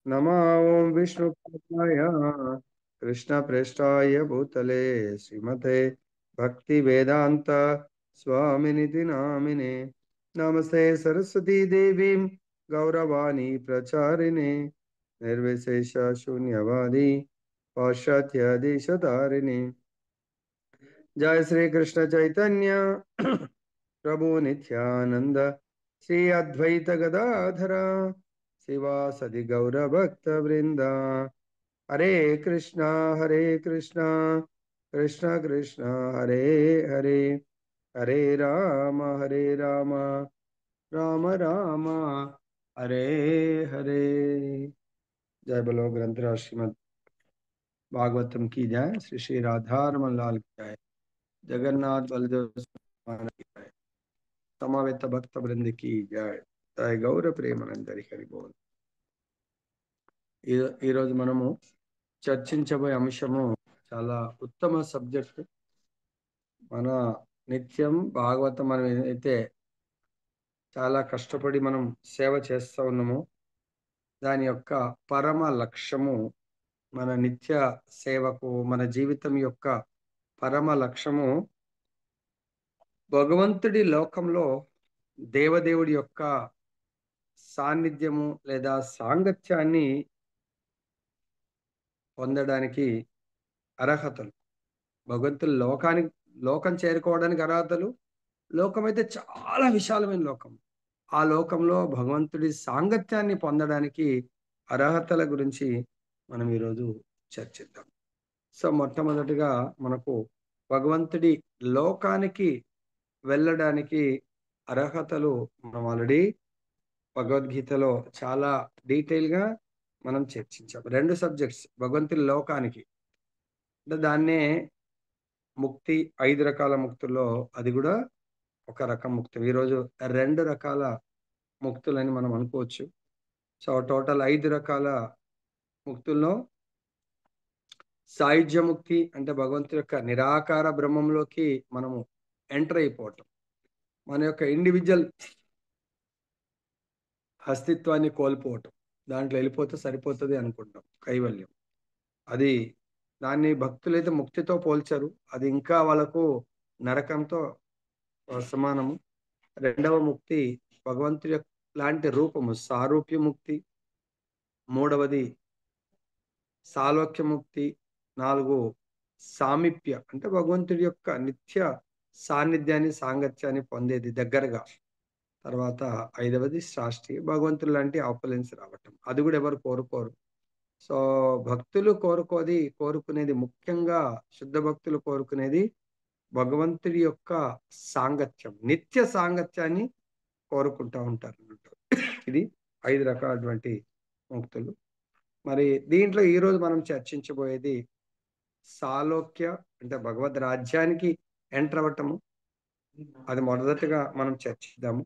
नमो ओं विष्णुपदाय कृष्णप्रेष्ठाय भूतले श्रीमते भक्तिवेदान्त स्वामिनिति नामिने नमस्ते सरस्वती देवीं गौरवाणी प्रचारिणे निर्विशेष शून्यवादी पाश्चात्य देशधारिणे जय श्री कृष्ण चैतन्य प्रभु नित्यानंद श्री अद्वैत गदाधर शिवासदि गौर भक्त वृंदा हरे कृष्णा कृष्णा कृष्ण हरे हरे हरे राम राम राम हरे हरे। जय बोलो ग्रंथराज श्रीमद भागवतम की जय। श्री श्री राधा रमन लाल की जय। जगन्नाथ बलदेव सुभद्रा की जय। సమవేత భక్త బృందకి జయ। జయ గౌర ప్రేమనందరి హరి బోల్। ఈరోజు మనము చర్చించబోయే అంశము చాలా ఉత్తమ సబ్జెక్ట్। మన నిత్యం భాగవతం మనం అయితే చాలా కష్టపడి మనం సేవ చేస్తూ ఉన్నాము, దాని యొక్క పరమ లక్ష్యము, మన నిత్య సేవకు మన జీవితం యొక్క పరమ లక్ష్యము భగవంతుడి లోకంలో దేవదేవుడి యొక్క సాన్నిధ్యము లేదా సాంగత్యాన్ని పొందడానికి అర్హతలు, భగవంతుని లోకం చేరుకోవడానికి అర్హతలు. లోకం అయితే చాలా విశాలమైన లోకం. ఆ లోకంలో భగవంతుడి సాంగత్యాన్ని పొందడానికి అర్హతల గురించి మనం ఈరోజు చర్చిద్దాం. సో మొట్టమొదటిగా మనకు భగవంతుడి లోకానికి వెళ్ళడానికి అర్హతలు మనం ఆల్రెడీ భగవద్గీతలో చాలా డీటెయిల్గా మనం చర్చించాం. 2 సబ్జెక్ట్స్ భగవంతుని లోకానికి అంటే దాన్నే ముక్తి, 5 రకాల ముక్తుల్లో అది కూడా ఒక రకం ముక్తి. ఈరోజు 2 రకాల ముక్తులని మనం అనుకోవచ్చు. సో టోటల్ 5 రకాల ముక్తుల్లో సాయుధ్య ముక్తి అంటే భగవంతుడి యొక్క నిరాకార బ్రహ్మంలోకి మనము ఎంటర్ అయిపోవటం, మన యొక్క ఇండివిజువల్ అస్తిత్వాన్ని కోల్పోవటం, దాంట్లో వెళ్ళిపోతే సరిపోతుంది అనుకుంటాం కైవల్యం. అది దాన్ని భక్తులైతే ముక్తితో పోల్చారు, అది ఇంకా వాళ్ళకు నరకంతో సమానము. రెండవ ముక్తి భగవంతుడి లాంటి రూపము సారూప్య ముక్తి. మూడవది సాలోక్య ముక్తి. 4 సామీప్య అంటే భగవంతుడి యొక్క నిత్య సాన్నిధ్యాన్ని సాంగత్యాన్ని పొందేది దగ్గరగా. తర్వాత 5వది శాస్త్రీయ, భగవంతుడు లాంటి ఆపులెన్స్ రావటం. అది కూడా ఎవరు కోరుకోరు. సో భక్తులు కోరుకునేది ముఖ్యంగా శుద్ధ భక్తులు కోరుకునేది భగవంతుడి యొక్క సాంగత్యం, నిత్య సాంగత్యాన్ని కోరుకుంటూ ఉంటారు అన్నట్టు. ఇది 5 రకాలటువంటి ముక్తులు. మరి దీంట్లో ఈరోజు మనం చర్చించబోయేది సాలోక్య అంటే భగవద్ రాజ్యానికి ఎంటర్ అవ్వటము. అది మొదటగా మనం చర్చిద్దాము.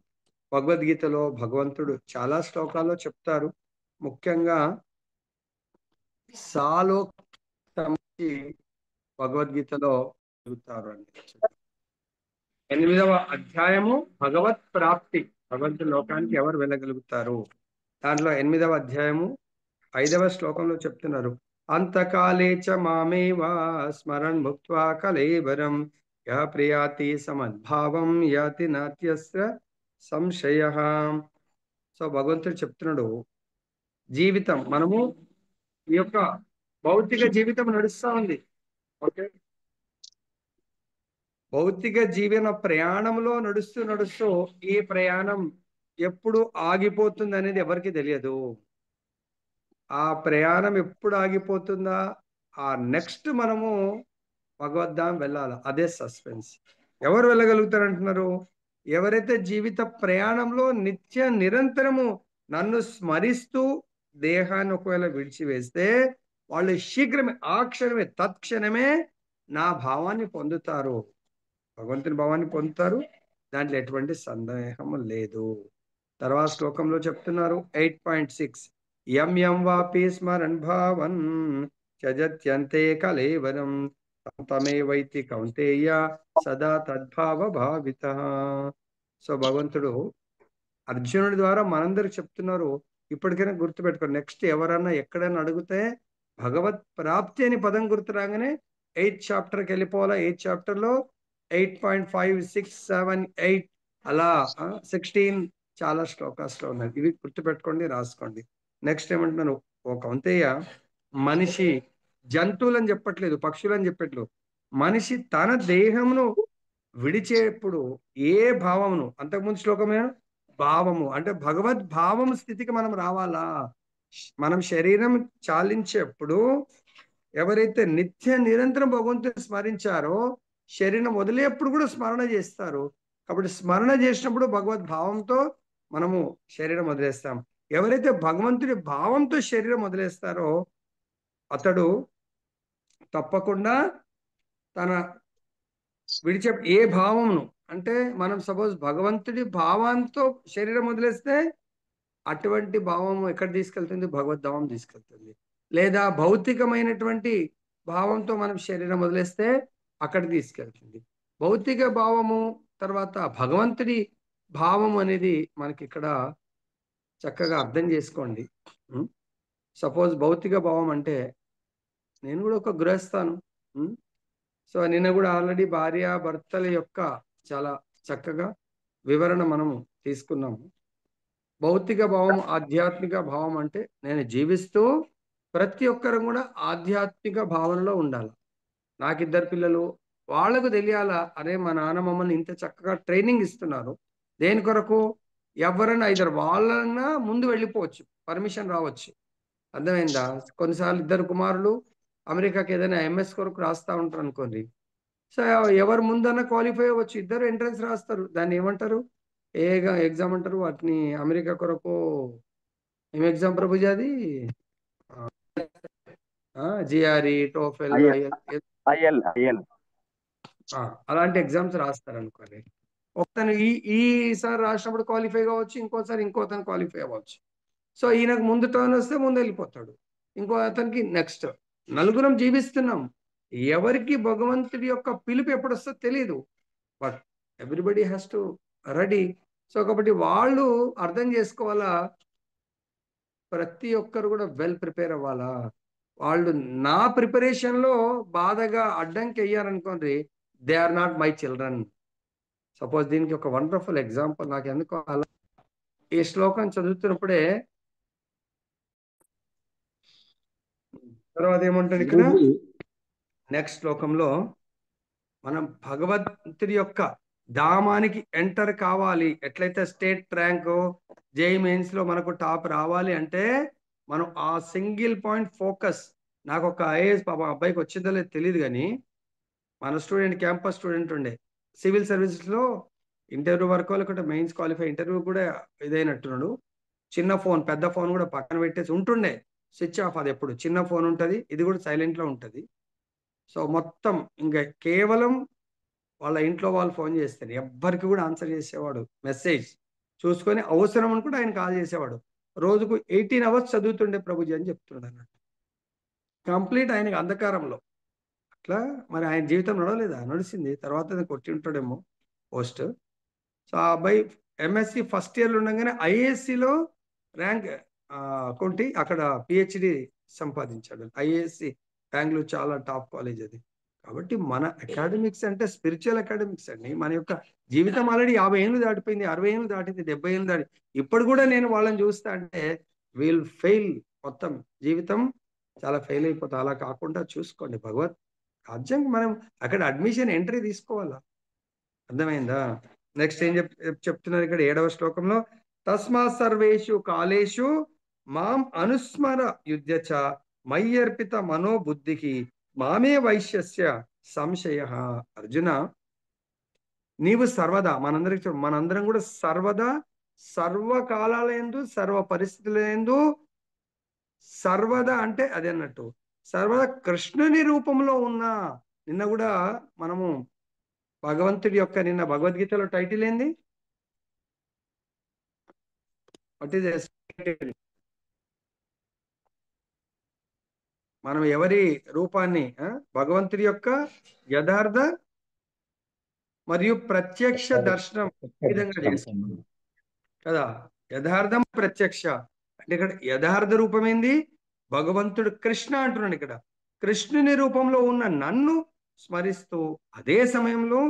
భగవద్గీతలో భగవంతుడు చాలా శ్లోకాల్లో చెప్తారు, ముఖ్యంగా సాలోక్య భగవద్గీతలో చెబుతారు అని. 8వ అధ్యాయము భగవత్ ప్రాప్తి, భగవంతుడి లోకానికి ఎవరు వెళ్ళగలుగుతారు. దాంట్లో 8వ అధ్యాయము 5వ శ్లోకంలో చెప్తున్నారు, అంతకాలే చ మామేవా స్మరన్ భుక్త్వా కలేవరం యః ప్రియాతి సమద్భావం యాతి నాత్యస్య సంశయః. సో భగవంతుడు చెప్తున్నాడు, జీవితం మనము ఈ యొక్క భౌతిక జీవితం నడుస్తూ ఉంది. ఓకే, భౌతిక జీవన ప్రయాణంలో నడుస్తూ ఈ ప్రయాణం ఎప్పుడు ఆగిపోతుంది అనేది ఎవరికి తెలియదు. ఆ ప్రయాణం ఎప్పుడు ఆగిపోతుందా, ఆ నెక్స్ట్ మనము భగవద్ధాం వెళ్ళాలి, అదే సస్పెన్స్. ఎవరు వెళ్ళగలుగుతారు అంటున్నారు, ఎవరైతే జీవిత ప్రయాణంలో నిరంతరము నన్ను స్మరిస్తూ దేహాన్ని ఒకవేళ విడిచివేస్తే వాళ్ళు శీఘ్రమే ఆ క్షణమే తత్క్షణమే నా భావాన్ని పొందుతారు, భగవంతుని భావాన్ని పొందుతారు. దాంట్లో ఎటువంటి సందేహం లేదు. తర్వాత శ్లోకంలో చెప్తున్నారు 8.6, యం యం వాపి స్మరన్ భావన్ త్యజత్యంతే కలేవరం తమేవైతి కౌంతేయ సదా తద్భావ భావిత. సో భగవంతుడు అర్జునుడి ద్వారా మనందరికి చెప్తున్నారు, ఇప్పటికైనా గుర్తుపెట్టుకోండి. నెక్స్ట్ ఎవరన్నా ఎక్కడైనా అడిగితే భగవత్ ప్రాప్తి అని పదం గుర్తు రాగానే 8th చాప్టర్కి వెళ్ళిపోవాలా. 8th చాప్టర్లో 8.5, 6, 7, 8 అలా 16 చాలా శ్లోకాస్లో ఉన్నాయి. ఇవి గుర్తుపెట్టుకోండి, రాసుకోండి. నెక్స్ట్ ఏమంటున్నాను, ఒక వంతయ్య మనిషి జంతువులు అని చెప్పట్లేదు, పక్షులు అని చెప్పట్లేదు. మనిషి తన దేహమును విడిచేప్పుడు ఏ భావమును, అంతకుముందు శ్లోకమే భావము అంటే భగవద్భావం స్థితికి మనం రావాలా. మనం శరీరం చాలించేప్పుడు ఎవరైతే నిత్య నిరంతరం భగవంతుని స్మరించారో శరీరం వదిలేప్పుడు కూడా స్మరణ చేస్తారు. కాబట్టి స్మరణ చేసినప్పుడు భగవద్భావంతో మనము శరీరం వదిలేస్తాం. ఎవరైతే భగవంతుడి భావంతో శరీరం వదిలేస్తారో అతడు తప్పకుండా తన విడిచే ఏ భావమును, అంటే మనం సపోజ్ భగవంతుడి భావంతో శరీరం వదిలేస్తే అటువంటి భావం ఎక్కడ తీసుకెళ్తుంది, భగవద్ధామం తీసుకెళ్తుంది. లేదా భౌతికమైనటువంటి భావంతో మనం శరీరం వదిలేస్తే అక్కడ తీసుకెళ్తుంది. భౌతిక భావము తర్వాత భగవంతుడి భావం అనేది మనకి ఇక్కడ చక్కగా అర్థం చేసుకోండి. సపోజ్ భౌతిక భావం అంటే నేను కూడా ఒక గృహస్థాను. సో నిన్న కూడా ఆల్రెడీ భార్య భర్తల యొక్క చాలా చక్కగా వివరణ మనము తీసుకున్నాము. భౌతిక భావం, ఆధ్యాత్మిక భావం అంటే నేను జీవిస్తూ ప్రతి ఒక్కరు కూడా ఆధ్యాత్మిక భావనలో ఉండాలి. నాకు 2 పిల్లలు, వాళ్ళకు తెలియాలా, అరే మా నాన్న మమ్మల్ని ఇంత చక్కగా ట్రైనింగ్ ఇస్తున్నారు. దేని కొరకు, ఎవరైనా ఇద్దరు వాళ్ళన్నా ముందు వెళ్ళిపోవచ్చు, పర్మిషన్ రావచ్చు. అర్థమైందా? కొన్నిసార్లు 2 కుమారులు అమెరికాకి ఏదైనా ఎంఎస్ కొరకు రాస్తా ఉంటారు అనుకోండి. సో ఎవరు ముందన్నా క్వాలిఫై అవ్వచ్చు, ఇద్దరు ఎంట్రన్స్ రాస్తారు. దాన్ని ఏమంటారు, ఎగ్జామ్ అంటారు వాటిని. అమెరికా కొరకు ఏం ఎగ్జామ్ ప్రభుజీ అది? జిఆర్ఈ, టోఫెల్, అలాంటి ఎగ్జామ్స్ రాస్తారు అనుకోండి. ఒకతను ఈసారి రాసినప్పుడు క్వాలిఫై కావచ్చు, ఇంకోసారి ఇంకోతను క్వాలిఫై అవ్వచ్చు. సో ఈయనకు ముందు టర్న్ వస్తే ముందు వెళ్ళిపోతాడు, ఇంకో అతనికి నెక్స్ట్. నలుగురం జీవిస్తున్నాం, ఎవరికి భగవంతుడి యొక్క పిలుపు ఎప్పుడు వస్తుందో తెలియదు. But everybody has to ready. So కాబట్టి వాళ్ళు అర్థం చేసుకోవాలా, ప్రతి ఒక్కరు కూడా వెల్ ప్రిపేర్ అవ్వాలా. వాళ్ళు నా ప్రిపరేషన్లో బాధగా అడ్డంకి అయ్యారనుకోండి, they are not my children. Suppose దీనికి ఒక వండర్ఫుల్ ఎగ్జాంపుల్ నాకు ఎందుకో అలా ఈ శ్లోకం చదువుతున్నప్పుడే తర్వాత ఏమంటాడు ఇక్కడ నెక్స్ట్ శ్లోకంలో, మనం భగవంతుడి యొక్క ధామానికి ఎంటర్ కావాలి. ఎట్లయితే స్టేట్ ర్యాంక్ జేఈ మెయిన్స్ లో మనకు టాప్ రావాలి అంటే మనం ఆ సింగిల్ పాయింట్ ఫోకస్. నాకు ఒక ఐఏఎస్ పాప అబ్బాయికి వచ్చిందో లేదు తెలియదు, కానీ మన స్టూడెంట్, క్యాంపస్ స్టూడెంట్ ఉండే, సివిల్ సర్వీసెస్ లో ఇంటర్వ్యూ వరకు లేకుంటే మెయిన్స్ క్వాలిఫై, ఇంటర్వ్యూ కూడా ఇదైనట్టున్నాడు. చిన్న ఫోన్, పెద్ద ఫోన్ కూడా పక్కన పెట్టేసి ఉంటుండే, స్విచ్ ఆఫ్. అది ఎప్పుడు చిన్న ఫోన్ ఉంటుంది, ఇది కూడా సైలెంట్ లో ఉంటుంది. సో మొత్తం ఇంకా కేవలం వాళ్ళ ఇంట్లో వాళ్ళు ఫోన్ చేస్తారు, ఎవ్వరికి కూడా ఆన్సర్ చేసేవాడు. మెసేజ్ చూసుకొని అవసరం అని కూడా ఆయన కాల్ చేసేవాడు. రోజుకు 18 hours చదువుతుండే ప్రభుజీ అని చెప్తున్నాడు అన్నట్టు. కంప్లీట్ ఆయనకి అంధకారంలో. అట్లా మరి ఆయన జీవితం నడవలేదా? నడిచింది. తర్వాత కొట్టి ఉంటాడేమో పోస్ట్. సో ఆ అబ్బాయి ఎంఎస్సి ఫస్ట్ ఇయర్లో ఉండగానే ఐఏఎస్సిలో ర్యాంక్ కొట్టి అక్కడ పిహెచ్డి సంపాదించాడు. ఐఏఎస్సి బెంగళూరు చాలా టాప్ కాలేజ్ అది. కాబట్టి మన అకాడమిక్స్ అంటే స్పిరిచువల్ అకాడమిక్స్ అండి. మన యొక్క జీవితం ఆల్రెడీ 50 ఏళ్ళు దాటిపోయింది, 60 ఏళ్ళు దాటింది, 70 ఏళ్ళు దాటి. ఇప్పుడు కూడా నేను వాళ్ళని చూస్తా అంటే వీల్ ఫెయిల్, మొత్తం జీవితం చాలా ఫెయిల్ అయిపోతా. అలా కాకుండా చూసుకోండి, భగవత్ రాజ్యం మనం అక్కడ అడ్మిషన్ ఎంట్రీ తీసుకోవాలా. అర్థమైందా? నెక్స్ట్ ఏం చెప్తున్నారు ఇక్కడ 7వ శ్లోకంలో, తస్మా సర్వేషు కాలేషు మాం అనుస్మర యుద్ధచ మయ్యర్పిత మనోబుద్ధికి మామే వైశ్యస్య సంశయ. అర్జున, నీవు సర్వదా, మనందరం కూడా సర్వదా, సర్వకాలాలందు, సర్వ పరిస్థితులందు, సర్వదా అంటే అదే అన్నట్టు, సర్వదా కృష్ణుని రూపంలో ఉన్న. నిన్న కూడా మనము భగవంతుడి యొక్క, నిన్న భగవద్గీతలో టైటిల్ ఏంది? వాట్ ఈస్ మనం ఎవరి రూపాన్ని, భగవంతుడి యొక్క యథార్థ మరియు ప్రత్యక్ష దర్శనం ఈ విధంగా చేస్తాం కదా. యథార్థం ప్రత్యక్ష అంటే ఇక్కడ యథార్థ రూపం ఏంది? భగవంతుడు కృష్ణ అంటున్నాడు ఇక్కడ. కృష్ణుని రూపంలో ఉన్న నన్ను స్మరిస్తూ అదే సమయంలో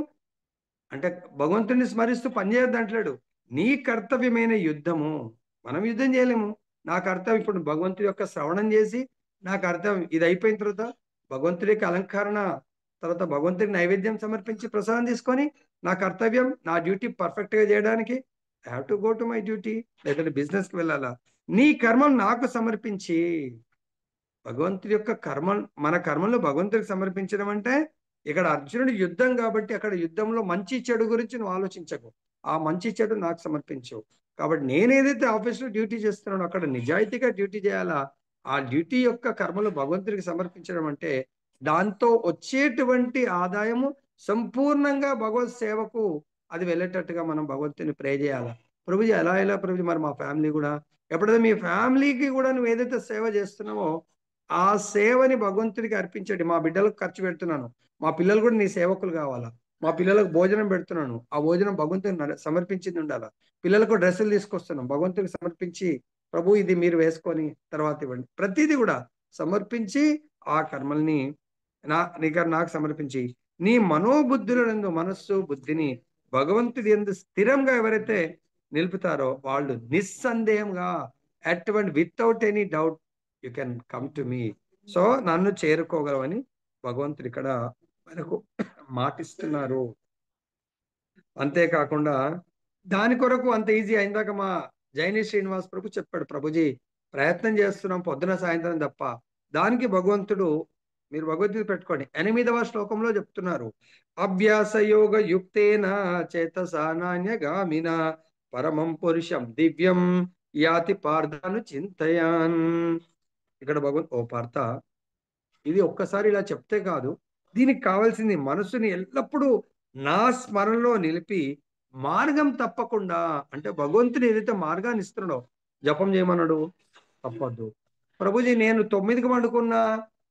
అంటే భగవంతుడిని స్మరిస్తూ పనిచేయొద్దు అంటలేడు. నీ కర్తవ్యమైన యుద్ధము. మనం యుద్ధం చేయలేము. నా కర్తవ్యం ఇప్పుడు భగవంతుడి యొక్క శ్రవణం చేసి నా కర్తవ్యం ఇది అయిపోయిన తర్వాత భగవంతుడికి అలంకరణ తర్వాత భగవంతుడికి నైవేద్యం సమర్పించి ప్రసాదం తీసుకొని నా కర్తవ్యం నా డ్యూటీ పర్ఫెక్ట్ గా చేయడానికి I have to go to my duty. లేదంటే బిజినెస్ కి వెళ్ళాలా? నీ కర్మను నాకు సమర్పించి భగవంతుడి యొక్క కర్మ మన కర్మలు భగవంతుడికి సమర్పించడం అంటే ఇక్కడ అర్జునుడి యుద్ధం కాబట్టి అక్కడ యుద్ధంలో మంచి చెడు గురించి నువ్వు ఆలోచించకు. ఆ మంచి చెడు నాకు సమర్పించు. కాబట్టి నేను ఏదైతే ఆఫీస్లో డ్యూటీ చేస్తున్నానో అక్కడ నిజాయితీగా డ్యూటీ చేయాలా. ఆ డ్యూటీ యొక్క కర్మలు భగవంతుడికి సమర్పించడం అంటే దాంతో వచ్చేటువంటి ఆదాయము సంపూర్ణంగా భగవత్ సేవకు అది వెళ్ళేటట్టుగా మనం భగవంతుని ప్రే చేయాలా. ప్రభుజీ ఎలా ప్రభుజీ మరి మా ఫ్యామిలీ కూడా ఎప్పుడైతే మీ ఫ్యామిలీకి కూడా నువ్వు ఏదైతే సేవ చేస్తున్నావో ఆ సేవని భగవంతుడికి అర్పించండి. మా బిడ్డలకు ఖర్చు పెడుతున్నాను, మా పిల్లలు కూడా నీ సేవకులు కావాలా. మా పిల్లలకు భోజనం పెడుతున్నాను, ఆ భోజనం భగవంతుని సమర్పించింది ఉండాలా. పిల్లలకు డ్రెస్సులు తీసుకొస్తున్నాం, భగవంతుడికి సమర్పించి ప్రభు ఇది మీరు వేసుకొని తర్వాత ఇవ్వండి. ప్రతిదీ కూడా సమర్పించి ఆ కర్మల్ని నాకు సమర్పించి నీ మనోబుద్ధులందు మనస్సు బుద్ధిని భగవంతుడి యందు స్థిరంగా ఎవరైతే నిలుపుతారో వాళ్ళు నిస్సందేహంగా అటువంటి without any doubt you can come to me. So నన్ను చేరుకోగలవని భగవంతుడు ఇక్కడ మనకు మాటిస్తున్నారు. అంతేకాకుండా దాని కొరకు అంత ఈజీ అయిందాక మా జైని శ్రీనివాస్ ప్రభు చెప్పాడు, ప్రభుజీ ప్రయత్నం చేస్తున్నాం పొద్దున సాయంత్రం తప్ప. దానికి భగవంతుడు మీరు భగవద్గీత పెట్టుకోండి 8వ శ్లోకంలో చెప్తున్నారు, అభ్యాస యోగ యుక్తేన చేతసా నాన్యగామిన పరమం పురుషం దివ్యం యాతి పార్థాను చింతయాన్. ఇక్కడ ఓ పార్థ ఇది ఒక్కసారి ఇలా చెప్తే కాదు, దీనికి కావాల్సింది మనసుని ఎల్లప్పుడూ నా స్మరణలో నిలిపి మార్గం తప్పకుండా అంటే భగవంతుని ఏదైతే మార్గాన్ని ఇస్తున్నాడో జపం చేయమన్నాడు తప్పద్దు. ప్రభుజీ నేను 9కి పండుకున్నా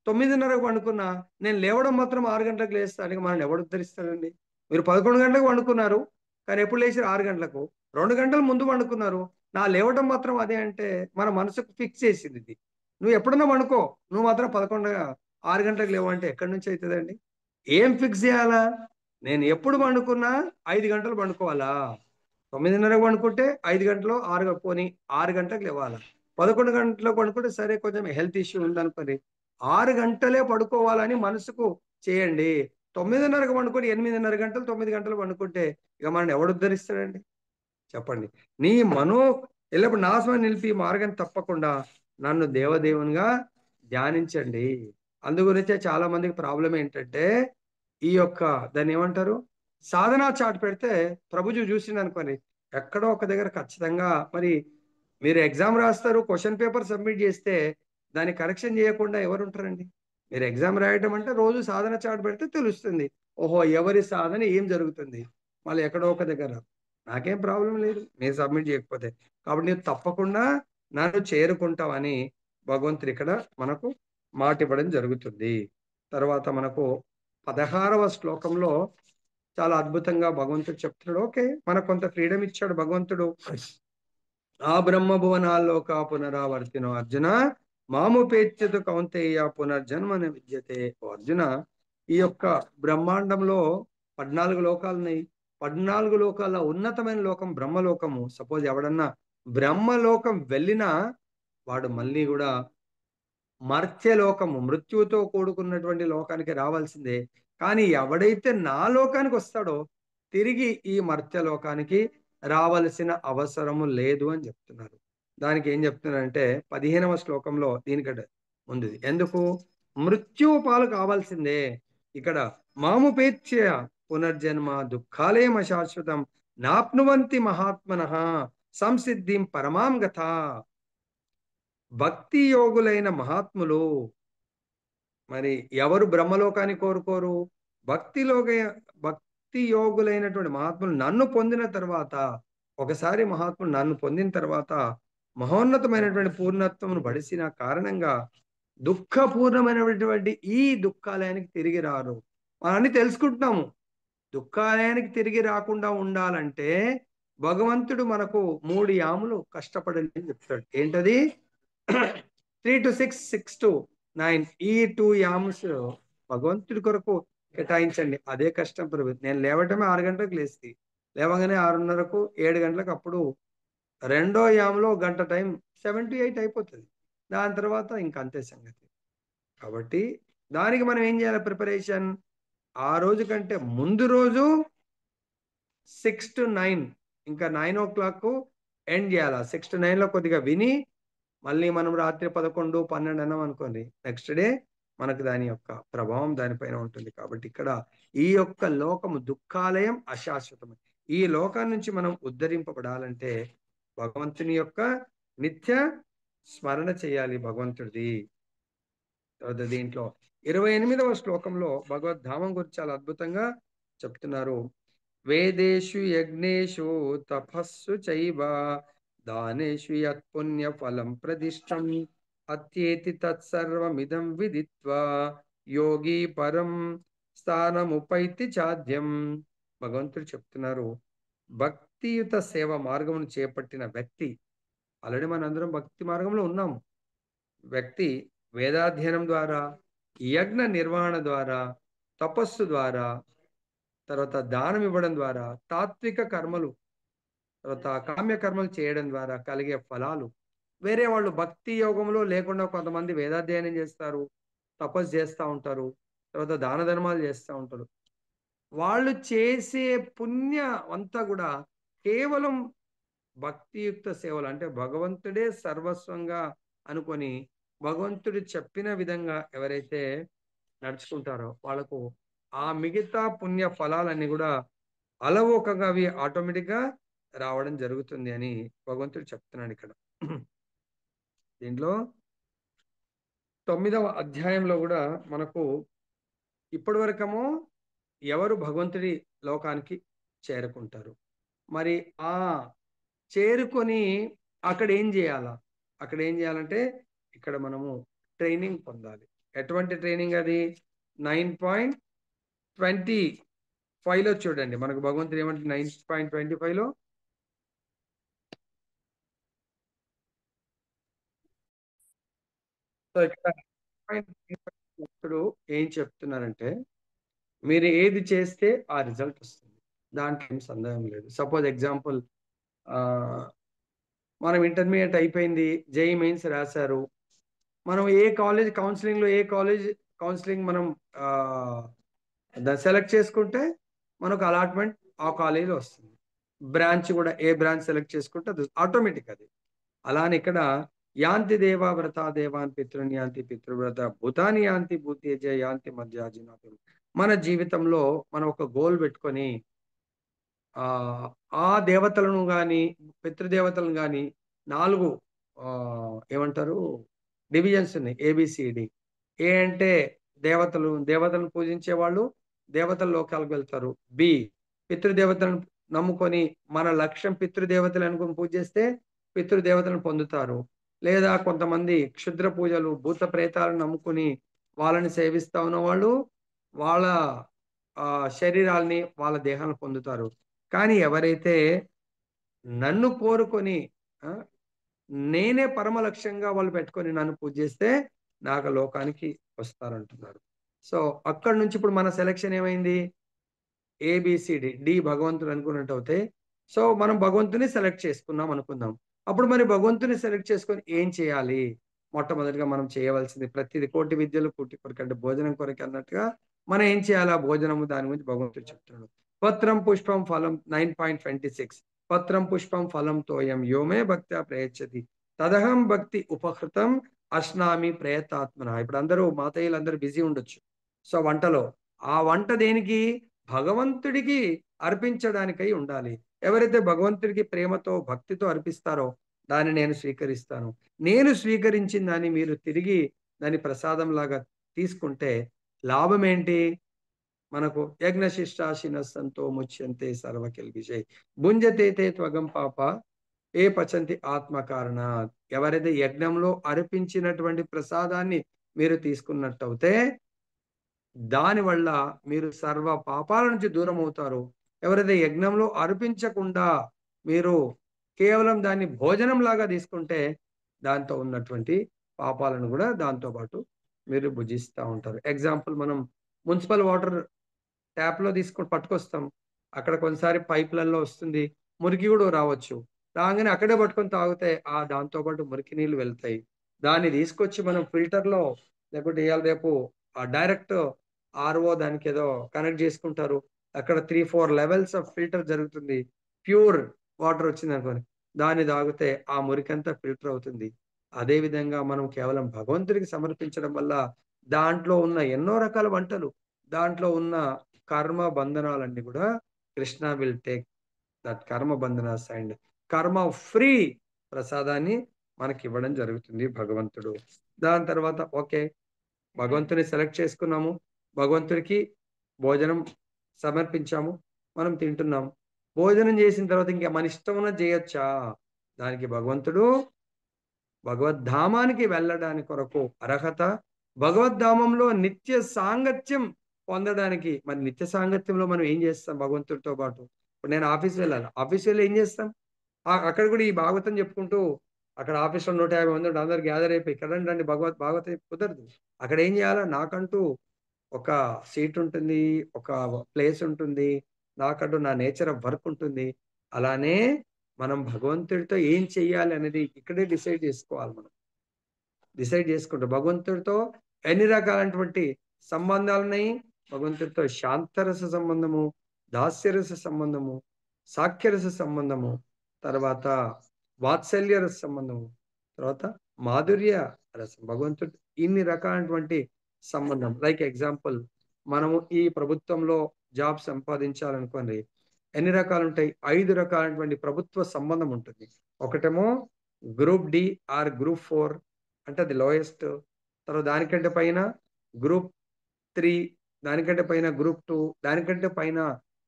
9:30కు పండుకున్నా నేను లేవడం మాత్రం 6 గంటలకు లేస్తానికి మనం ఎవడు ఉద్ధరిస్తాడండి? మీరు 11 గంటలకు పండుకున్నారు కానీ ఎప్పుడు లేచారు? 6 గంటలకు. 2 గంటల ముందు పండుకున్నారు, నా లేవడం మాత్రం అదే అంటే మన మనసుకు ఫిక్స్ చేసింది ఇది. నువ్వు ఎప్పుడన్నా పండుకో, నువ్వు మాత్రం 6 గంటలకు లేవు అంటే ఎక్కడి నుంచి అవుతుందండి? ఏం ఫిక్స్ చేయాలా? నేను ఎప్పుడు పండుకున్నా 5 గంటలు పండుకోవాలా? 9:30కు పండుకుంటే 5 గంటలు 6 పోని 6 గంటలకు లేవాలా? 11 గంటలకు పడుకుంటే సరే కొంచెం హెల్త్ ఇష్యూ ఉందనుకోని 6 గంటలే పడుకోవాలని మనసుకు చేయండి. 9:30కు పండుకొని 8:30 గంటలు 9 గంటలు పండుకుంటే ఇక మనం ఎవడు ఉద్ధరిస్తాడండి చెప్పండి? నీ ఎల్లప్పుడు నాశనం నిలిపి మార్గం తప్పకుండా నన్ను దేవదేవునిగా ధ్యానించండి. అందుగురించే చాలా మందికి ప్రాబ్లం ఏంటంటే ఈ యొక్క దాన్ని ఏమంటారు సాధనా చాట్ పెడితే ప్రభుజీ చూసింది అనుకోని ఎక్కడో ఒక దగ్గర ఖచ్చితంగా మరి మీరు ఎగ్జామ్ రాస్తారు, క్వశ్చన్ పేపర్ సబ్మిట్ చేస్తే దాన్ని కరెక్షన్ చేయకుండా ఎవరు ఉంటారండి? మీరు ఎగ్జామ్ రాయటం అంటే రోజు సాధన చాట్ పెడితే తెలుస్తుంది, ఓహో ఎవరి సాధన ఏం జరుగుతుంది. మళ్ళీ ఎక్కడో ఒక దగ్గర నాకేం ప్రాబ్లం లేదు మీరు సబ్మిట్ చేయకపోతే, కాబట్టి నీవు తప్పకుండా నన్ను చేరుకుంటావని భగవంతుడు ఇక్కడ మనకు మాట ఇవ్వడం జరుగుతుంది. తర్వాత మనకు 16వ శ్లోకంలో చాలా అద్భుతంగా భగవంతుడు చెప్తున్నాడు. ఓకే మనకు కొంత ఫ్రీడమ్ ఇచ్చాడు భగవంతుడు. ఆ బ్రహ్మభువనాల్లోక పునరావర్తినో అర్జున మాముపేత్యతు కౌంతేయ పునర్జన్మన విద్యతే. ఓ అర్జున ఈ యొక్క బ్రహ్మాండంలో 14 లోకాలు ఉన్నాయి. 14 లోకాల ఉన్నతమైన లోకం బ్రహ్మలోకము. సపోజ్ ఎవడన్నా బ్రహ్మలోకం వెళ్ళినా వాడు మళ్ళీ కూడా మర్త్యలోకము మృత్యువుతో కూడుకున్నటువంటి లోకానికి రావాల్సిందే. కానీ ఎవడైతే నా లోకానికి వస్తాడో తిరిగి ఈ మర్త్యలోకానికి రావలసిన అవసరము లేదు అని చెప్తున్నారు. దానికి ఏం చెప్తున్నారంటే 15వ శ్లోకంలో దీనికంటే ముందు ఎందుకు మృత్యువు పాలు కావాల్సిందే. ఇక్కడ మాముపేత్య పునర్జన్మ దుఃఖాలేమ శాశ్వతం నాప్నువంతి మహాత్మనః సంసిద్ధిం పరమాం గత. భక్తి యోగులైన మహాత్ములు మరి ఎవరు బ్రహ్మలోకాన్ని కోరుకోరు? భక్తి యోగులైనటువంటి మహాత్ములు నన్ను పొందిన తర్వాత ఒకసారి మహాత్ములు నన్ను పొందిన తర్వాత మహోన్నతమైనటువంటి పూర్ణత్వమును బడిసిన కారణంగా దుఃఖపూర్ణమైనటువంటి ఈ దుఃఖాలయానికి తిరిగి రారు. అని తెలుసుకుంటున్నాము. దుఃఖాలయానికి తిరిగి రాకుండా ఉండాలంటే భగవంతుడు మనకు 3 యాములు కష్టపడని చెప్తాడు. ఏంటది? 3 to 6, 6 to 9 ఈ 2 యామ్స్ భగవంతుడి కొరకు కేటాయించండి. అదే కష్టం నేను లేవటమే 6 గంటలకు లేస్తి. లేవగానే 6:30కు 7 గంటలకు అప్పుడు రెండో యామ్‌లో గంట టైం 7-8 అయిపోతది. దాని తర్వాత ఇంక అంతే సంగతి. కాబట్టి దానికి మనం ఏం చేయాలి ప్రిపరేషన్? ఆ రోజు కంటే ముందు రోజు 6-9 ఇంకా 9:00 ఎండ్ చేయాల. 6-9లో కొద్దిగా విని మళ్ళీ మనం రాత్రి 11, 12 అన్నాం అనుకోండి. నెక్స్ట్ డే మనకు దాని యొక్క ప్రభావం దానిపైన ఉంటుంది. కాబట్టి ఇక్కడ ఈ యొక్క లోకము దుఃఖాలయం అశాశ్వతం. ఈ లోకాన్ని నుంచి మనం ఉద్ధరింపబడాలంటే భగవంతుని యొక్క నిత్య స్మరణ చేయాలి భగవంతుడిది. తర్వాత దీంట్లో 28వ శ్లోకంలో భగవద్ధామం గురించి చాలా అద్భుతంగా చెప్తున్నారు. వేదేషు యజ్ఞేషు తపస్సు చైవ దానేషు యత్పుణ్య ఫలం ప్రదిష్టం అత్యేతి తత్సర్వమిదం విదిత్వా యోగి పరం స్థానముపైతి చాద్యం. భగవంతుడు చెప్తున్నారు, భక్తియుత సేవ మార్గమును చేపట్టిన వ్యక్తి, ఆల్రెడీ మనందరం భక్తి మార్గంలో ఉన్నాము. వ్యక్తి వేదాధ్యయనం ద్వారా, యజ్ఞ నిర్వహణ ద్వారా, తపస్సు ద్వారా, తర్వాత దానం ఇవ్వడం ద్వారా, తాత్విక కర్మలు, తర్వాత కామ్య కర్మలు చేయడం ద్వారా కలిగే ఫలాలు వేరే వాళ్ళు భక్తి యోగంలో లేకుండా కొంతమంది వేదాధ్యయనం చేస్తారు, తపస్సు చేస్తూ ఉంటారు, తర్వాత దాన ధర్మాలు చేస్తూ ఉంటారు. వాళ్ళు చేసే పుణ్యం అంతా కూడా కేవలం భక్తియుక్త సేవలు, అంటే భగవంతుడే సర్వస్వంగా అనుకొని భగవంతుడు చెప్పిన విధంగా ఎవరైతే నడుచుకుంటారో వాళ్ళకు ఆ మిగతా పుణ్య ఫలాలన్నీ కూడా అలవోకగా అవి ఆటోమేటిక్గా రావడం జరుగుతుంది అని భగవంతుడు చెప్తున్నాడు ఇక్కడ. దీంట్లో 9వ అధ్యాయంలో కూడా మనకు ఇప్పటి వరకేమో ఎవరు భగవంతుడి లోకానికి చేరుకుంటారు, మరి ఆ చేరుకొని అక్కడ ఏం చేయాలా? అక్కడ ఏం చేయాలంటే ఇక్కడ మనము ట్రైనింగ్ పొందాలి. ఎటువంటి ట్రైనింగ్ అది? 9.25లో చూడండి, మనకు భగవంతుడు ఏమంటే 9.25లో సో ఇక్కడ 9.25 ఏం చెప్తున్నారంటే, మీరు ఏది చేస్తే ఆ రిజల్ట్ వస్తుంది, దాంట్లో ఏం సందేహం లేదు. సపోజ్ ఎగ్జాంపుల్, మనం ఇంటర్మీడియట్ అయిపోయింది, జేఈ మెయిన్స్ రాశారు, మనం ఏ కాలేజ్ కౌన్సిలింగ్లో ఏ కాలేజ్ కౌన్సిలింగ్ మనం సెలెక్ట్ చేసుకుంటే మనకు అలాట్మెంట్ ఆ కాలేజీలో వస్తుంది. బ్రాంచ్ కూడా ఏ బ్రాంచ్ సెలెక్ట్ చేసుకుంటే అది ఆటోమేటిక్ అది. అలానే ఇక్కడ యాంతి దేవా వ్రత దేవాన్ పితృని యాంతి పితృవ్రత భూతాని యాంతి భూతేజ యాంతి మధ్యాజినాథం. మన జీవితంలో మనం ఒక గోల్ పెట్టుకొని ఆ ఆ దేవతలను కానీ పితృదేవతలను కానీ 4 ఏమంటారు డివిజన్స్ ఉన్నాయి, ఏబిసిడి. ఏ అంటే దేవతలను పూజించే వాళ్ళు దేవతల లోకాలకు వెళ్తారు. బి పితృదేవతలను నమ్ముకొని మన లక్ష్యం పితృదేవతలు అనుకుని పూజ చేస్తే పితృదేవతలను పొందుతారు. లేదా కొంతమంది క్షుద్ర పూజలు భూత ప్రేతాలను నమ్ముకుని వాళ్ళని సేవిస్తా ఉన్న వాళ్ళు వాళ్ళ శరీరాల్ని వాళ్ళ దేహాలను పొందుతారు. కానీ ఎవరైతే నన్ను కోరుకొని ఆ, నేనే పరమ లక్ష్యంగా వాళ్ళు పెట్టుకొని నన్ను పూజ చేస్తే నాగ లోకానికి వస్తారంటున్నారు. సో అక్కడ నుంచి ఇప్పుడు మన సెలక్షన్ ఏమైంది? ఏబిసిడి డి భగవంతుడు అనుకున్నట్టు అవుతే, సో మనం భగవంతుని సెలెక్ట్ చేసుకున్నాం అనుకుందాం. అప్పుడు మరి భగవంతుని సెలెక్ట్ చేసుకొని ఏం చేయాలి? మొట్టమొదటిగా మనం చేయవలసింది ప్రతిది కోటి విద్యలు కూటి కొరకు, అంటే భోజనం కొరకు అన్నట్టుగా మనం ఏం చేయాలా? భోజనము, దాని గురించి భగవంతుడు చెప్తున్నాడు. పత్రం పుష్పం ఫలం 9.26 పత్రం పుష్పం ఫలం తోయం యోమే భక్త్యా ప్రయచ్చతి తదహం భక్తి ఉపహృతం అశ్నామి ప్రయతాత్మన. ఇప్పుడు అందరూ మాతయ్యలు అందరూ బిజీ ఉండొచ్చు. సో వంటలో ఆ వంట దేనికి? భగవంతుడికి అర్పించడానికై ఉండాలి. ఎవరైతే భగవంతుడికి ప్రేమతో భక్తితో అర్పిస్తారో దాన్ని నేను స్వీకరిస్తాను. నేను స్వీకరించిన దాన్ని మీరు తిరిగి దాని ప్రసాదం లాగా తీసుకుంటే లాభం ఏంటి? మనకు యజ్ఞ శిష్టాశిన సంతో ముచ్యంతే సర్వకిల్బిషై భుంజతే తే త్వగం పాప ఏ పచంతి ఆత్మ కారణ. ఎవరైతే యజ్ఞంలో అర్పించినటువంటి ప్రసాదాన్ని మీరు తీసుకున్నట్టయితే దానివల్ల మీరు సర్వ పాపాల నుంచి దూరం అవుతారు. ఎవరైతే యజ్ఞంలో అర్పించకుండా మీరు కేవలం దాన్ని భోజనం లాగా తీసుకుంటే దాంతో ఉన్నటువంటి పాపాలను కూడా దాంతో పాటు మీరు భుజిస్తూ ఉంటారు. ఎగ్జాంపుల్, మనం మున్సిపల్ వాటర్ ట్యాప్‌లో తీసుకొని పట్టుకొస్తాం. అక్కడ కొన్నిసారి పైప్‌లలో వస్తుంది. మురికి గూడా రావచ్చు. రాంగానే అక్కడే పట్టుకొని తాగితే దాంతో పాటు మురికి నీళ్లు వెళ్తాయి. దాన్ని తీసుకొచ్చి మనం ఫిల్టర్‌లో లేకపోతే ఇయాల రేపు డైరెక్ట్ ఆర్‌ఓ దానికేదో కనెక్ట్ చేసుకుంటారు. అక్కడ 3, 4 లెవెల్స్ ఆఫ్ ఫిల్టర్ జరుగుతుంది. ప్యూర్ వాటర్ వచ్చిందనుకోండి. దాన్ని తాగితే ఆ మురికంతా ఫిల్టర్ అవుతుంది. అదే విధంగా మనం కేవలం భగవంతుడికి సమర్పించడం వల్ల దాంట్లో ఉన్న ఎన్నో రకాల వంటలు, దాంట్లో ఉన్న కర్మ బంధనాలన్నీ కూడా కృష్ణ విల్ టేక్ దట్ కర్మ బంధనాస్ అండ్ కర్మ ఫ్రీ ప్రసాదాన్ని మనకివ్వడం జరుగుతుంది భగవంతుడు. దాని తర్వాత ఓకే, భగవంతుని సెలెక్ట్ చేసుకున్నాము. భగవంతుడికి భోజనం సమర్పించాము. మనం తింటున్నాం. భోజనం చేసిన తర్వాత ఇంకా మన ఇష్టం ఉన్నది చేయొచ్చా? దానికి భగవంతుడు భగవద్ధామానికి వెళ్ళడానికి కొరకు అర్హత, భగవద్ధామంలో నిత్య సాంగత్యం పొందడానికి. మరి నిత్య సాంగత్యంలో మనం ఏం చేస్తాం భగవంతుడితో పాటు? ఇప్పుడు నేను ఆఫీస్ వెళ్ళాలి. ఆఫీస్ వెళ్ళి ఏం చేస్తాం? అక్కడ కూడా ఈ భాగవతం చెప్పుకుంటూ అక్కడ ఆఫీస్‌లో 150 మంది అందరూ గ్యాదర్ అయిపోయి ఇక్కడ రండి రండి భాగవతం కుదరదు. అక్కడ ఏం చేయాలా? నాకంటూ ఒక సీట్ ఉంటుంది. ఒక ప్లేస్ ఉంటుంది. నాకంటూ నా నేచర్ ఆఫ్ వర్క్ ఉంటుంది. అలానే మనం భగవంతుడితో ఏం చెయ్యాలి అనేది ఇక్కడే డిసైడ్ చేసుకోవాలి మనం. డిసైడ్ చేసుకుంటాం. భగవంతుడితో ఎన్ని రకాలైనటువంటి సంబంధాలున్నాయి. భగవంతుడితో శాంతరస సంబంధము, దాస్యరస సంబంధము, సాఖ్యరస సంబంధము, తర్వాత వాత్సల్య రస సంబంధము, తర్వాత మాధుర్య రసం. భగవంతుడు ఇన్ని రకాలైనటువంటి సంబంధం. లైక్ ఎగ్జాంపుల్, మనము ఈ ప్రభుత్వంలో జాబ్ సంపాదించాలనుకోండి. ఎన్ని రకాలుంటాయి? 5 రకాలైనటువంటి ప్రభుత్వ సంబంధం ఉంటుంది. ఒకటేమో గ్రూప్ డి ఆర్ గ్రూప్ 4 అంటే అది లోయెస్ట్. తర్వాత దానికంటే పైన గ్రూప్ 3, దానికంటే పైన గ్రూప్ 2, దానికంటే పైన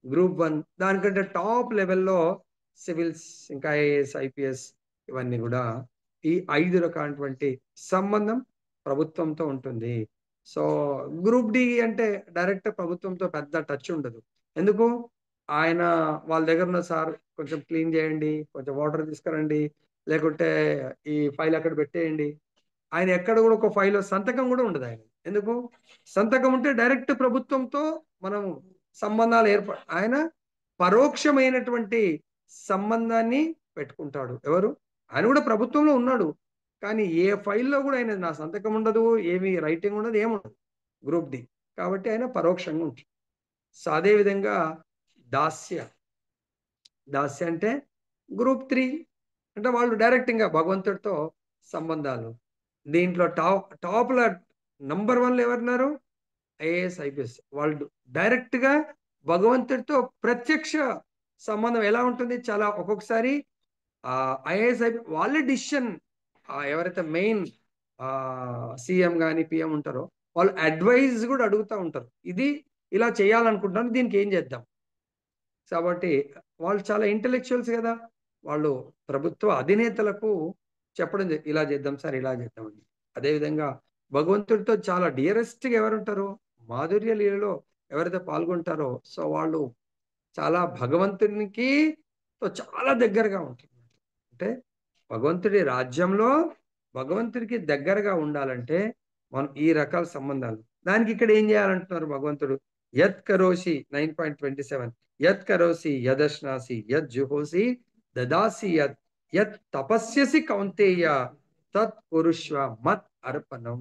గ్రూప్ 1, దానికంటే టాప్ లెవెల్‌లో సివిల్స్, ఇంకా ఐఏఎస్, ఐపీఎస్ ఇవన్నీ గూడా ఈ 5 రకాలైనటువంటి సంబంధం ప్రభుత్వంతో ఉంటుంది. సో, గ్రూప్ డి అంటే డైరెక్ట్ ప్రభుత్వంతో పెద్ద టచ్ ఉండదు. ఎందుకు? ఆయన వాళ్ళ దగ్గరున్న సార్ కొంచెం క్లీన్ జేయండి, కొంచెం వాటర్ తీసుకురండి, లేకుంటే ఈ ఫైల్ అక్కడ పెట్టేయండి. ఆయన ఎక్కడ గూడా ఒక ఫైల్‌లో సంతకం గూడా ఉండదాయన. ఎందుకు? సంతకం ఉంటే డైరెక్ట్ ప్రభుత్వంతో మనం సంబంధాలు ఆయన పరోక్షమైనటువంటి సంబంధాన్ని పెట్టుకుంటాడు. ఎవరు? ఆయన గూడా ప్రభుత్వంలో ఉన్నాడు. కానీ ఏ ఫైల్‌లో గూడా ఆయన నా సంతకం ఉండదు. ఏమి రైటింగ్ ఉండదు. ఏముండదు. Group D. కాబట్టి ఆయన పరోక్షంగా ఉంటాడు. సో, అదే విధంగా దాస్య. దాస్య అంటే గ్రూప్ 3 అంటే వాళ్ళు డైరెక్ట్ ఇంగ భగవంతుడితో సంబంధాలు. దీంట్లో టాప్‌ల నంబర్ 1లో ఎవరున్నారు? IAS, IPS. వాళ్ళు డైరెక్ట్‌గా భగవంతుడితో ప్రత్యక్ష సంబంధం ఎలా ఉంటుంది? చాలా ఒక్కొక్కసారి ఐఏఎస్, వాళ్ళే డిసిషన్, ఎవరైతే మెయిన్ సీఎం గాని, పీఎం ఉంటారో వాళ్ళు అడ్వైస్ గూడా అడుగుతా ఉంటారు. ఇది ఇలా చేయాలనుకుంటున్నాను. దీనికి ఏం చేద్దాం? కాబట్టి వాళ్ళు చాలా ఇంటెలెక్చువల్స్ గదా! వాళ్ళు ప్రభుత్వ అధినేతలకు చెప్పడం ఇలా చేద్దాం సార్, ఇలా చేద్దామని. అదేవిధంగా భగవంతుడితో చాలా డియరెస్ట్‌గా ఎవరుంటారో, మాధుర్య లీలలో ఎవరైతే పాల్గొంటారో, సో, వాళ్ళు చాలా భగవంతునికి చాలా దగ్గరగా ఉంటుంది. అంటే భగవంతుడి రాజ్యంలో భగవంతుడికి దగ్గరగా ఉండాలంటే మనం ఈ రకాల సంబంధాలు. దానికి ఇక్కడ ఏం చేయాలంటున్నారు భగవంతుడు? యత్ కరోషి 9.27 యత్ కరోసి యదశ్నాసి యజ్జుహోసి దదాసి యత్ యత్ తపస్యసి కౌంతేయ తత్ కురుష్వ మత్ అర్పణం.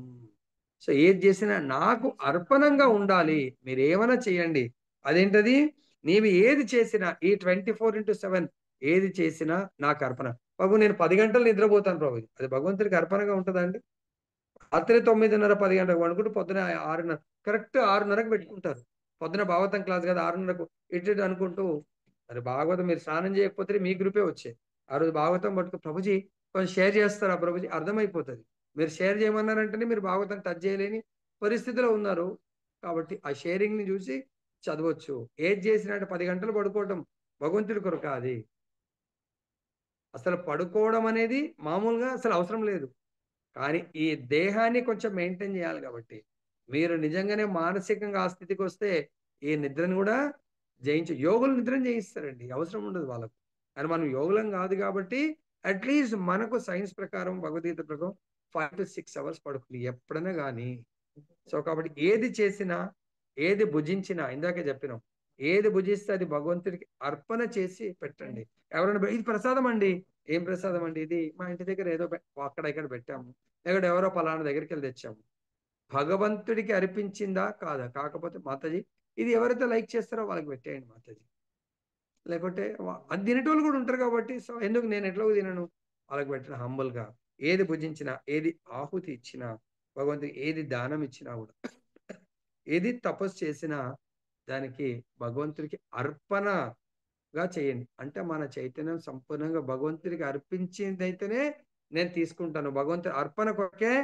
సో, ఏది చేసినా నాకు అర్పణంగా ఉండాలి. మీరేమైనా చేయండి. అదేంటది? నీవు ఏది చేసినా ఈ 24/7 ఏది చేసినా నాకు అర్పణ. బాబు నేను 10 గంటలు నిద్రపోతాను ప్రభు. అది భగవంతుడికి అర్పణగా ఉంటదా అండి? రాత్రి 9:30, 10 గంటలకు పడుకుంటే పొద్దున 6:30 కరెక్ట్ 6:30కి పెట్టుకుంటారు. పొద్దున భాగవతం క్లాస్ కదా! 6:30కు ఇటు ఇటు అనుకుంటూ మరి భాగవతం మీరు స్నానం చేయకపోతే మీ గ్రూపే వచ్చేది. ఆ రోజు భాగవతం పట్టుకొని ప్రభుజీ కొంచెం షేర్ చేస్తారా ప్రభుజీ? అర్థమైపోతది. మీరు షేర్ చేయమన్నారంటేనే మీరు భాగవతం టచ్ చేయలేని పరిస్థితిలో ఉన్నారు. కాబట్టి ఆ షేరింగ్‌ని చూసి చదవచ్చు. ఏది చేసినా అంటే 10 గంటలు పడుకోవటం భగవంతుడి కొరకా అది? అసలు పడుకోవడం అనేది మామూలుగా అసలు అవసరం లేదు. కానీ ఈ దేహాన్ని కొంచెం మెయింటైన్ చేయాలి కాబట్టి, మీరు నిజంగానే మానసికంగా ఆ స్థితికొస్తే, ఈ నిద్రను గూడా యోగులు నిద్రను జయిస్తారండి. అవసరం ఉండదు వాళ్ళకు. అని మనం యోగులం కాదు కాబట్టి అట్లీస్ట్ మనకు సైన్స్ ప్రకారం భగవద్గీత ప్రకారం 5 to 6 అవర్స్ పడుతుంది ఎప్పుడైనా కానీ. సో కాబట్టి ఏది చేసినా ఏది భుజించినా ఇందాకే చెప్పినాం, ఏది భుజిస్తే అది భగవంతుడికి అర్పణ చేసి పెట్టండి. ఎవరైనా ఇది ప్రసాదం అండి, ఏం ప్రసాదం అండి ఇది, మా ఇంటి దగ్గర ఏదో అక్కడ ఇక్కడ పెట్టాము, లేకపోతే ఎవరో పలానా దగ్గరికి వెళ్ళి తెచ్చాము. భగవంతుడికి అర్పించిందా కాదా, కాకపోతే మాతాజీ ఇది ఎవరైతే లైక్ చేస్తారో వాళ్ళకి పెట్టేయండి మాతాజీ. లేకుంటే అది తినేటోళ్ళు కూడా ఉంటారు కాబట్టి సో ఎందుకు నేను ఎట్లా తినను, వాళ్ళకి పెట్టిన హంబుల్గా. ఏది భుజించినా ఏది ఆహుతి ఇచ్చినా భగవంతుడికి, ఏది దానం ఇచ్చినా కూడా, ఏది తపస్సు చేసినా దానికి భగవంతుడికి అర్పణగా చేయండి. అంటే మన చైతన్యం సంపూర్ణంగా భగవంతుడికి అర్పించిందైతేనే నేను తీసుకుంటాను, భగవంతుడి అర్పణ కొరకే